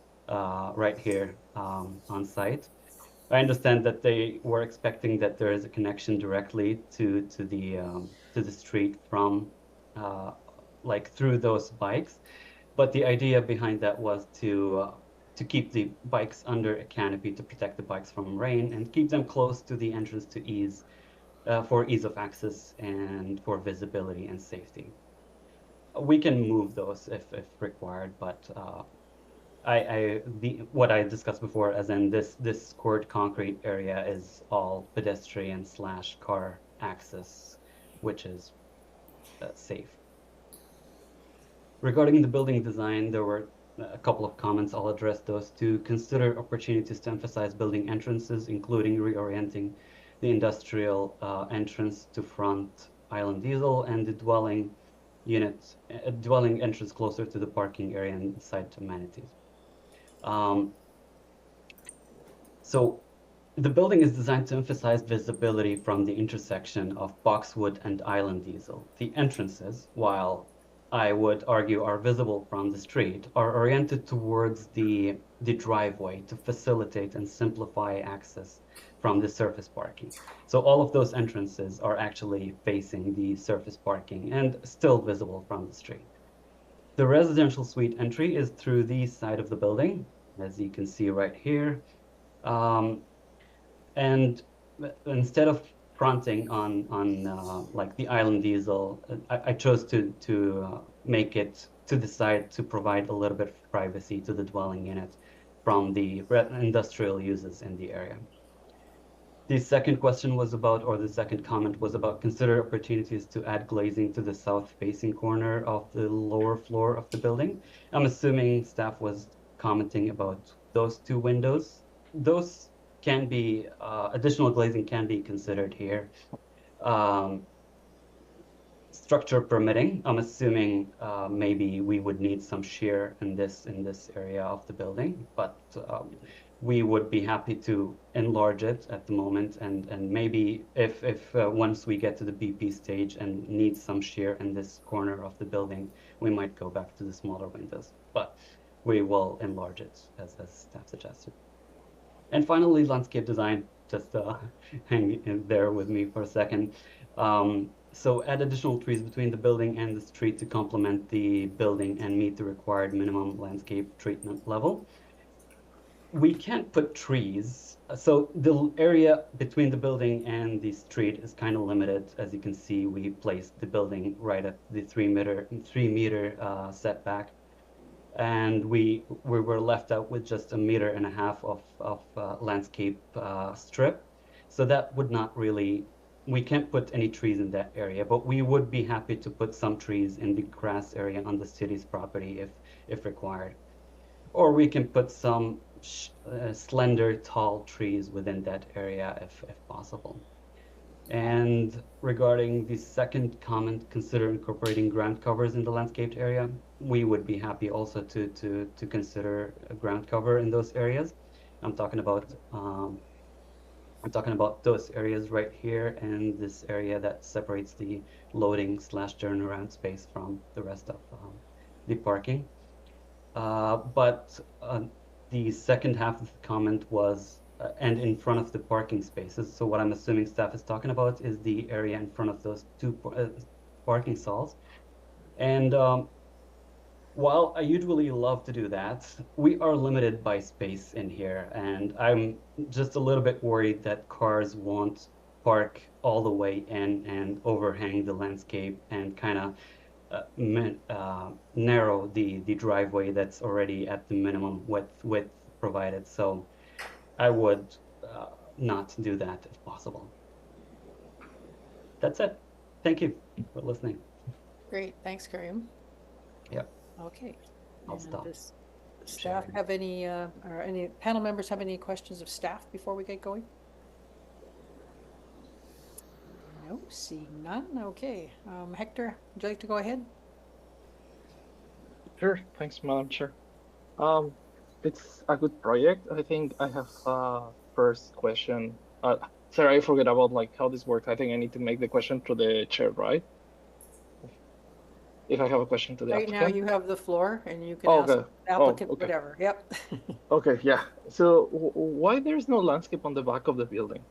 right here on site. I understand that they were expecting that there is a connection directly to the street from like through those bikes. But the idea behind that was to keep the bikes under a canopy to protect the bikes from rain and keep them close to the entrance to for ease of access and for visibility and safety. We can move those if required, but what I discussed before, as in this scored concrete area is all pedestrian / car access, which is safe. Regarding the building design, there were a couple of comments. I'll address those too. Consider opportunities to emphasize building entrances, including reorienting the industrial entrance to front Island Diesel and the dwelling entrance closer to the parking area and site amenities. So the building is designed to emphasize visibility from the intersection of Boxwood and Island Diesel. The entrances, while I would argue are visible from the street, are oriented towards the driveway to facilitate and simplify access from the surface parking. So all of those entrances are actually facing the surface parking and still visible from the street. The residential suite entry is through the side of the building, as you can see right here. And instead of fronting on like the Island Diesel, I chose to make it to the side to provide a little bit of privacy to the dwelling unit from the industrial uses in the area. The second question was about, or the second comment was about, consider opportunities to add glazing to the south-facing corner of the lower floor of the building. I'm assuming staff was commenting about those two windows. Those can be, additional glazing can be considered here. Structure permitting, I'm assuming maybe we would need some shear in this area of the building, but we would be happy to enlarge it at the moment, and maybe if once we get to the BP stage and need some shear in this corner of the building, we might go back to the smaller windows, but we will enlarge it as staff suggested. And finally, landscape design, just hang in there with me for a second. So add additional trees between the building and the street to complement the building and meet the required minimum landscape treatment level. We can't put trees. So the area between the building and the street is kind of limited. As you can see, we placed the building right at the 3 meter setback. And we were left out with just 1.5 meters of landscape strip. So that would not really, we can't put any trees in that area, but we would be happy to put some trees in the grass area on the city's property if required. Or we can put some slender, tall trees within that area if possible. And regarding the second comment, consider incorporating ground covers in the landscaped area. We would be happy also to consider a ground cover in those areas. I'm talking about those areas right here and this area that separates the loading / turnaround space from the rest of the parking. But the second half of the comment was and in front of the parking spaces. So what I'm assuming staff is talking about is the area in front of those two parking stalls. And while I usually love to do that, we are limited by space in here. And I'm just a little bit worried that cars won't park all the way in and overhang the landscape and kind of narrow the driveway that's already at the minimum width provided. So I would not do that if possible. That's it. Thank you for listening. Great, thanks, Karim. Yep. Okay. I'll And stop does staff have any, or any panel members have any questions of staff before we get going? No, seeing none. Okay. Hector, would you like to go ahead? Sure, thanks, Madam Chair. It's a good project. I think I have a first question. Sorry, I forget about like how this works. I think I need to make the question to the chair, right? If I have a question to the Right now applicant. you have the floor and you can Oh, ask okay. the applicant Oh, okay. whatever. Yep. Okay, yeah. So why there's no landscape on the back of the building?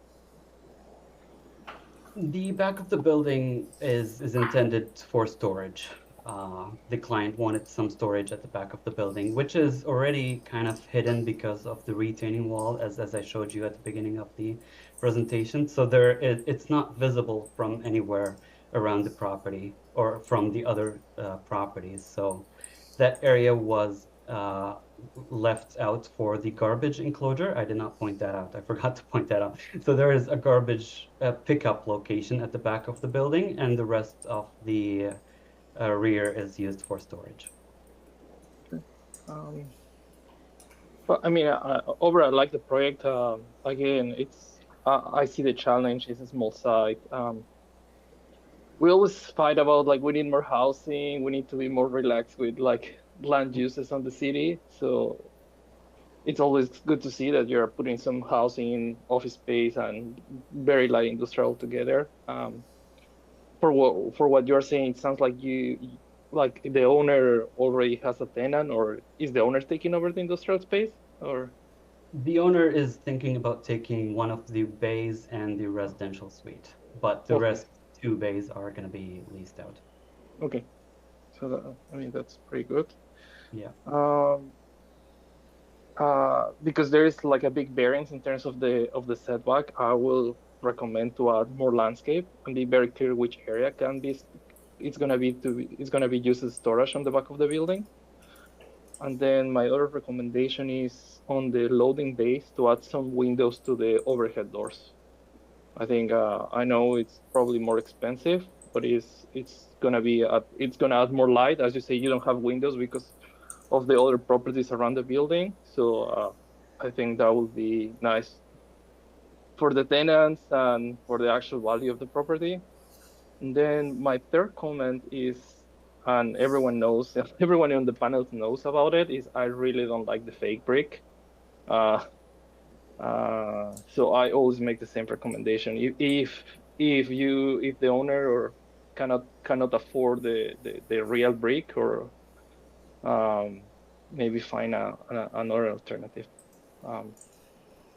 The back of the building is intended for storage. The client wanted some storage at the back of the building, which is already kind of hidden because of the retaining wall, as I showed you at the beginning of the presentation. So it's not visible from anywhere around the property or from the other properties. So that area was left out for the garbage enclosure. I did not point that out. I forgot to point that out. So there is a garbage pickup location at the back of the building, and the rest of the rear is used for storage. But I mean, overall, I like the project. Again, it's I see the challenge. It's a small site. We always fight about like we need more housing. We need to be more relaxed with like land uses on the city. So it's always good to see that you're putting some housing, office space, and very light industrial together. For what you're saying, it sounds like like the owner already has a tenant, or is the owner taking over the industrial space, or? The owner is thinking about taking one of the bays and the residential suite, but the rest 2 bays are going to be leased out. Okay, so I mean that's pretty good. Yeah. Because there is like a big variance in terms of the setback, I will recommend to add more landscape and be very clear which area can be. It's gonna be used as storage on the back of the building. And then my other recommendation is on the loading bays to add some windows to the overhead doors. I think I know it's probably more expensive, but it's gonna add more light. As you say, you don't have windows because of the other properties around the building. So I think that would be nice for the tenants and for the actual value of the property. And then my third comment is, and everyone knows, everyone on the panel knows about it, is I really don't like the fake brick. So I always make the same recommendation. If the owner or cannot afford the real brick, or maybe find another alternative.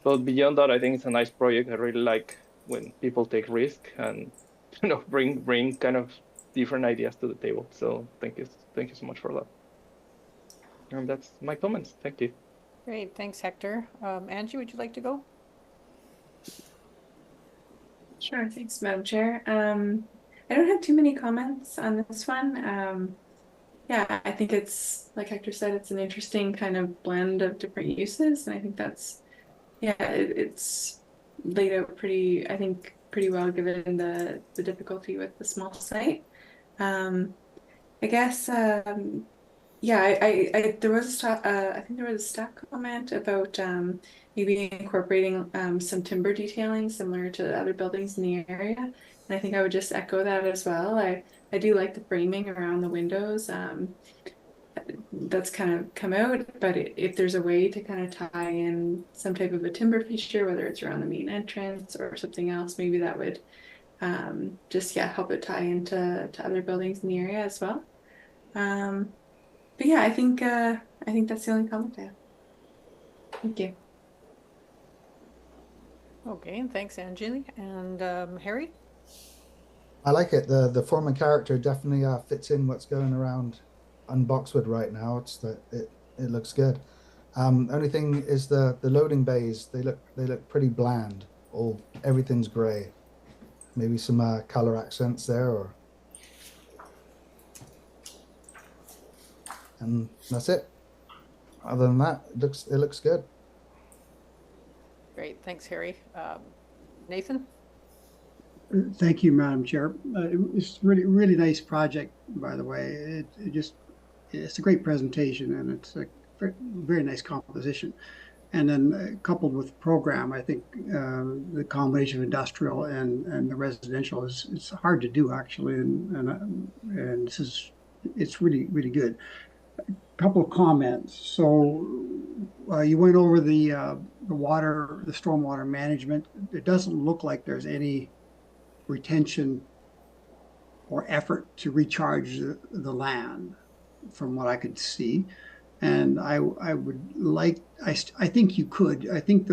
But beyond that, I think it's a nice project. I really like when people take risk and bring kind of different ideas to the table. So thank you so much for that. And that's my comments. Thank you. Great, thanks, Hector. Angie, would you like to go? Sure, thanks, Madam Chair. I don't have too many comments on this one. Yeah, I think it's, like Hector said, it's an interesting kind of blend of different uses, and I think that's, yeah, it's laid out pretty, I think, pretty well given the difficulty with the small site. I guess, yeah, there was I think there was a staff comment about maybe incorporating some timber detailing similar to the other buildings in the area, and I think I would just echo that as well. I do like the framing around the windows. That's kind of come out, but if there's a way to kind of tie in some type of a timber feature, whether it's around the main entrance or something else, maybe that would just help it tie into other buildings in the area as well. But yeah, I think that's the only comment I have. Thank you. Okay, and thanks, Angie. And Harry? I like it. The form and character definitely fits in what's going around on Boxwood right now. It looks good. Only thing is the loading bays. They look pretty bland. Everything's gray. Maybe some color accents there, and that's it. Other than that, it looks good. Great, thanks, Harry. Nathan? Thank you, Madam Chair. It's really nice project, by the way. It just it's a great presentation, and it's a very nice composition. And then coupled with the program, I think the combination of industrial and the residential is it's hard to do actually, and it's really good. A couple of comments. So you went over the stormwater management. It doesn't look like there's any retention or effort to recharge the land, from what I could see. And I would like, I think you could. I think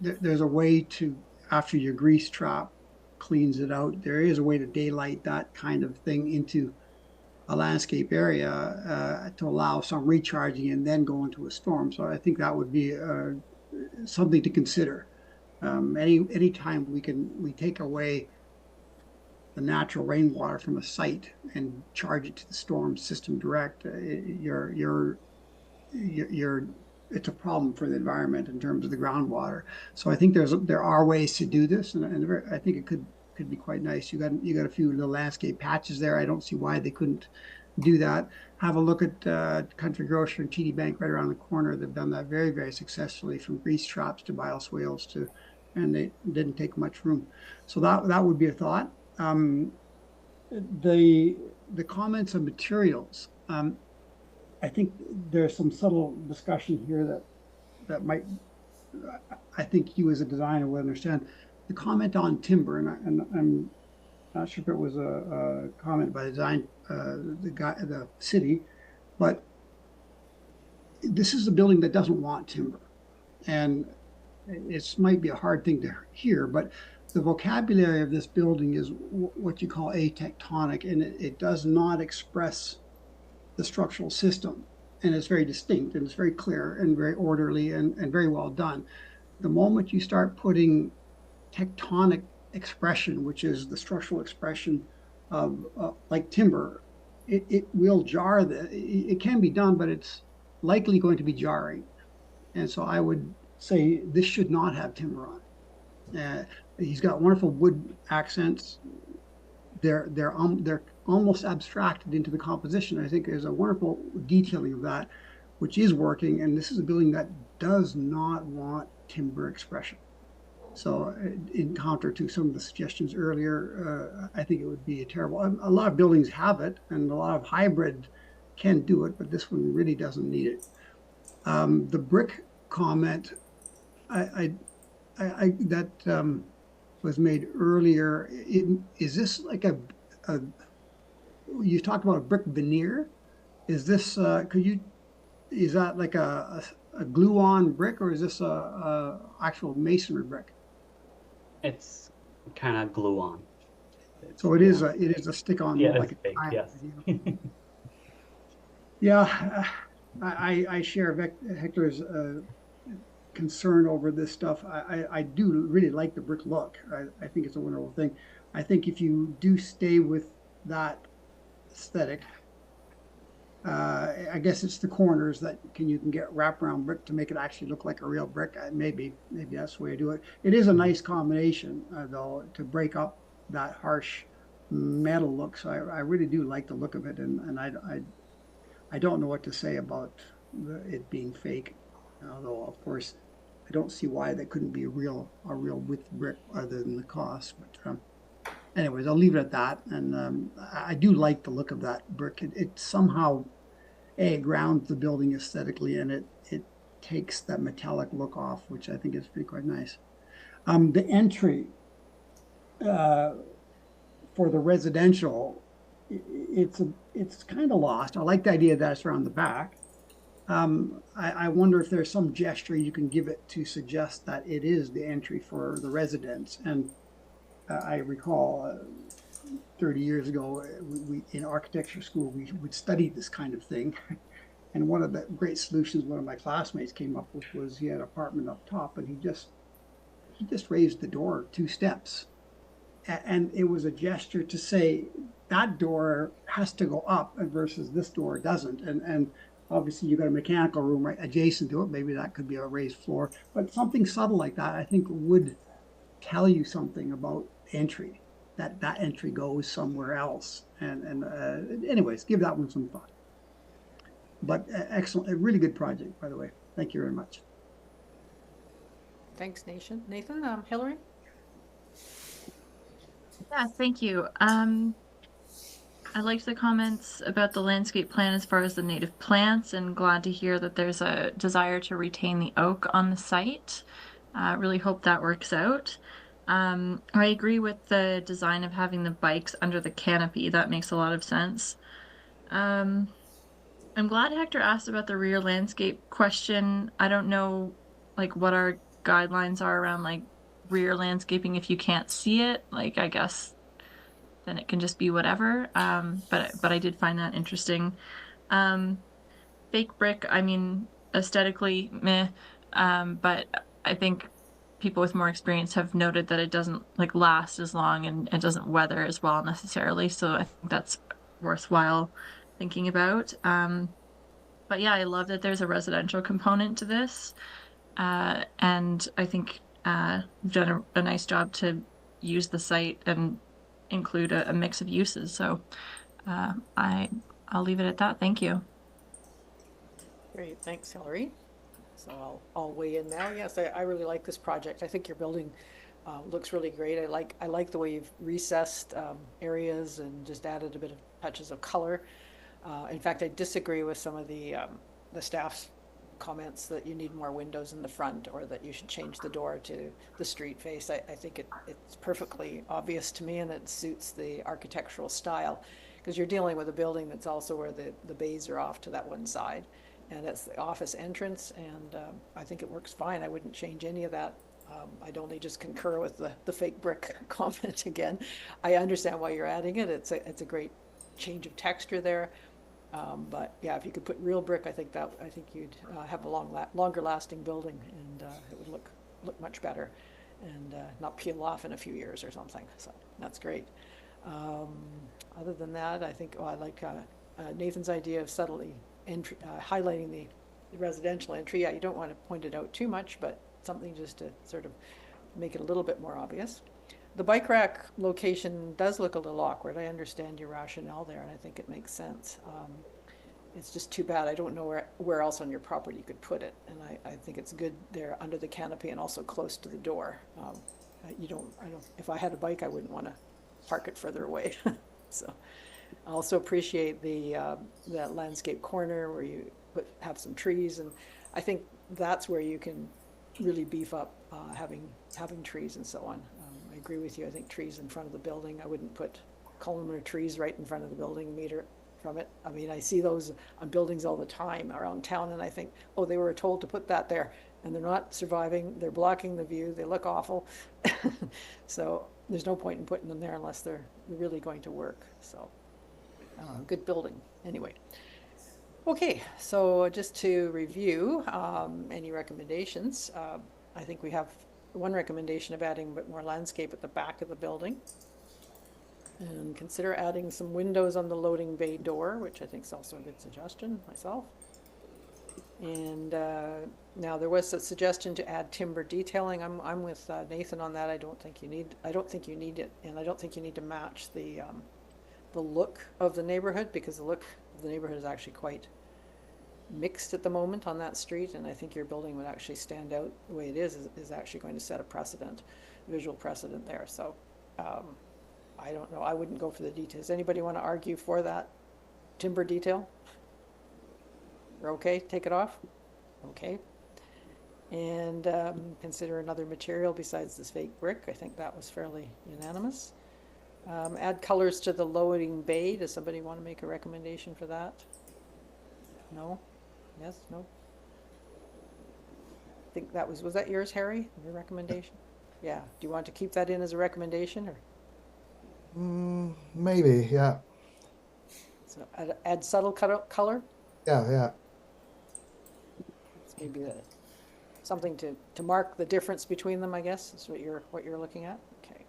there's a way to, after your grease trap cleans it out, there is a way to daylight that kind of thing into a landscape area to allow some recharging and then go into a storm. So I think that would be something to consider. Any time we take away the natural rainwater from a site and charge it to the storm system direct, it's a problem for the environment in terms of the groundwater. So I think there are ways to do this, and I think it could be quite nice. You got a few little landscape patches there. I don't see why they couldn't do that. Have a look at Country Grocer and TD Bank right around the corner. They've done that very, very successfully, from grease traps to bioswales and they didn't take much room. So that would be a thought. The comments on materials, I think there's some subtle discussion here that might, I think you as a designer will understand. The comment on timber, and I'm not sure if it was a comment by the city, but this is a building that doesn't want timber, and it might be a hard thing to hear, but the vocabulary of this building is what you call atectonic, and it does not express the structural system. And it's very distinct, and it's very clear and very orderly and very well done. The moment you start putting tectonic expression, which is the structural expression of like timber, it will jar. It can be done, but it's likely going to be jarring. And so I would say this should not have timber on. He's got wonderful wood accents. They're almost abstracted into the composition. I think there's a wonderful detailing of that, which is working. And this is a building that does not want timber expression. So in counter to some of the suggestions earlier, I think it would be terrible. A lot of buildings have it, and a lot of hybrid can do it, but this one really doesn't need it. The brick comment, that was made earlier. Is this like you talked about a brick veneer? Is this is that like a glue-on brick, or is this a actual masonry brick? It's kind of glue-on. So it is a stick-on. Yeah, like it's fake, yes. Yeah, I share Hector's concern over this stuff. I do really like the brick look. I think it's a wonderful thing. I think if you do stay with that aesthetic, I guess it's the corners that you can get wraparound brick to make it actually look like a real brick. Maybe that's the way to do it. It is a nice combination, though, to break up that harsh metal look. So I really do like the look of it, and I don't know what to say about it being fake. Although of course I don't see why that couldn't be a real width brick other than the cost. But anyways, I'll leave it at that. And I do like the look of that brick. It somehow grounds the building aesthetically, and it takes that metallic look off, which I think is pretty quite nice. The entry for the residential, it's kind of lost. I like the idea that it's around the back. I wonder if there's some gesture you can give it to suggest that it is the entry for the residents. And I recall 30 years ago, we in architecture school, we would study this kind of thing. And one of the great solutions one of my classmates came up with was he had an apartment up top, and he just raised the door 2 steps. And it was a gesture to say that door has to go up versus this door doesn't. And obviously you got a mechanical room right adjacent to it. Maybe that could be a raised floor, but something subtle like that, I think, would tell you something about entry, that entry goes somewhere else. And anyways, give that one some thought. but excellent, a really good project, by the way. Thank you very much. Thanks, Nathan. Hillary? Yeah, thank you. I liked the comments about the landscape plan as far as the native plants, and glad to hear that there's a desire to retain the oak on the site. Really hope that works out. I agree with the design of having the bikes under the canopy. That makes a lot of sense. I'm glad Hector asked about the rear landscape question. I don't know like what our guidelines are around like rear landscaping if you can't see it. Like I guess then it can just be whatever. But I did find that interesting. Fake brick, I mean, aesthetically, meh. But I think people with more experience have noted that it doesn't like last as long and it doesn't weather as well necessarily. So I think that's worthwhile thinking about. But yeah, I love that there's a residential component to this. And I think we've done a nice job to use the site and include a mix of uses. So I'll leave it at that. Thank you. Great, thanks, Hillary. So I'll weigh in now. Yes, I really like this project. I think your building looks really great. I like the way you've recessed areas and just added a bit of touches of color. In fact, I disagree with some of the staff's comments that you need more windows in the front or that you should change the door to the street face. I think it's perfectly obvious to me, and it suits the architectural style, because you're dealing with a building that's also where the bays are off to that one side, and it's the office entrance, and I think it works fine. I wouldn't change any of that. I'd only just concur with the fake brick comment again. I understand why you're adding it. It's a great change of texture there. But yeah, if you could put real brick, I think you'd have a longer lasting building, and it would look much better, and not peel off in a few years or something. So that's great. Other than that, I think I like Nathan's idea of subtly highlighting the residential entry. Yeah, you don't want to point it out too much, but something just to sort of make it a little bit more obvious. The bike rack location does look a little awkward. I understand your rationale there, and I think it makes sense. It's just too bad. I don't know where else on your property you could put it, and I think it's good there under the canopy and also close to the door. If I had a bike, I wouldn't want to park it further away. So I also appreciate that landscape corner where you have some trees, and I think that's where you can really beef up having trees and so on. I agree with you. I think trees in front of the building. I wouldn't put columnar trees right in front of the building, a meter from it. I mean, I see those on buildings all the time around town, and I think, oh, they were told to put that there, and they're not surviving. They're blocking the view. They look awful. So there's no point in putting them there unless they're really going to work. So good building. Anyway. Okay, so just to review any recommendations, I think we have one recommendation of adding a bit more landscape at the back of the building. And consider adding some windows on the loading bay door, which I think is also a good suggestion myself. And now there was a suggestion to add timber detailing. I'm with Nathan on that. I don't think you need it, and I don't think you need to match the look of the neighborhood, because the look of the neighborhood is actually quite mixed at the moment on that street, and I think your building would actually stand out the way it is actually going to set a visual precedent there. So I don't know, I wouldn't go for the details. Anybody want to argue for that timber detail? You're okay, take it off? Okay. And consider another material besides this fake brick. I think that was fairly unanimous. Add colors to the loading bay. Does somebody want to make a recommendation for that? No? Yes? No? I think that was that yours, Harry? Your recommendation? Yeah. Do you want to keep that in as a recommendation, or? Maybe, yeah. So add subtle color? Yeah. It's maybe something to mark the difference between them, I guess, is what you're looking at. Okay.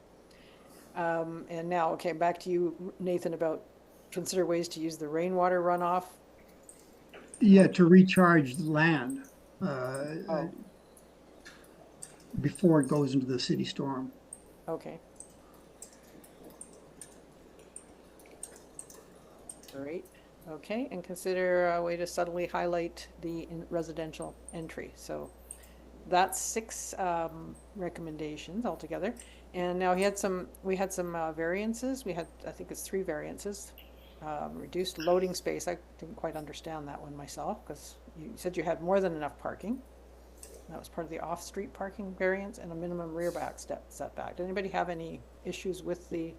And now, okay, back to you, Nathan, about consider ways to use the rainwater runoff. Yeah, to recharge the land before it goes into the city storm. Okay. Great. Okay, and consider a way to subtly highlight the residential entry. So that's 6 recommendations altogether. And now we had some variances. We had, I think it's 3 variances. Reduced loading space. I didn't quite understand that one myself, because you said you had more than enough parking. That was part of the off-street parking variance, and a minimum rear back setback. Did anybody have any issues with the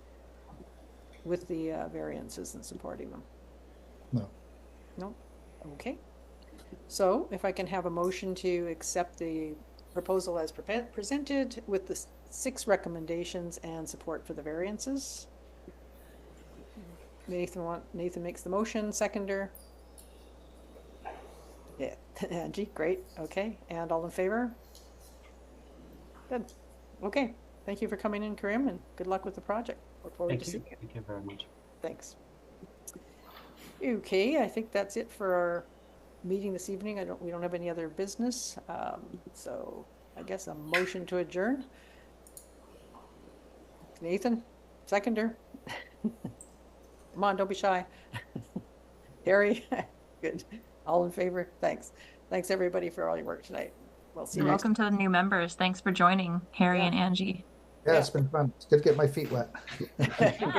variances and supporting them? No. No? Okay. So if I can have a motion to accept the proposal as presented with the 6 recommendations and support for the variances. Nathan makes the motion, seconder. Yeah, Angie, great, okay, and all in favor? Good, okay, thank you for coming in, Karim, and good luck with the project. Look forward to seeing you. Thank you very much. Thanks. Okay, I think that's it for our meeting this evening. We don't have any other business, so I guess a motion to adjourn. Nathan, seconder. Come on, don't be shy. Harry, good. All in favor? Thanks. Thanks everybody for all your work tonight. We'll see you next Welcome to the new members. Thanks for joining, Harry and Angie. Yeah, it's been fun. It's good to get my feet wet. time.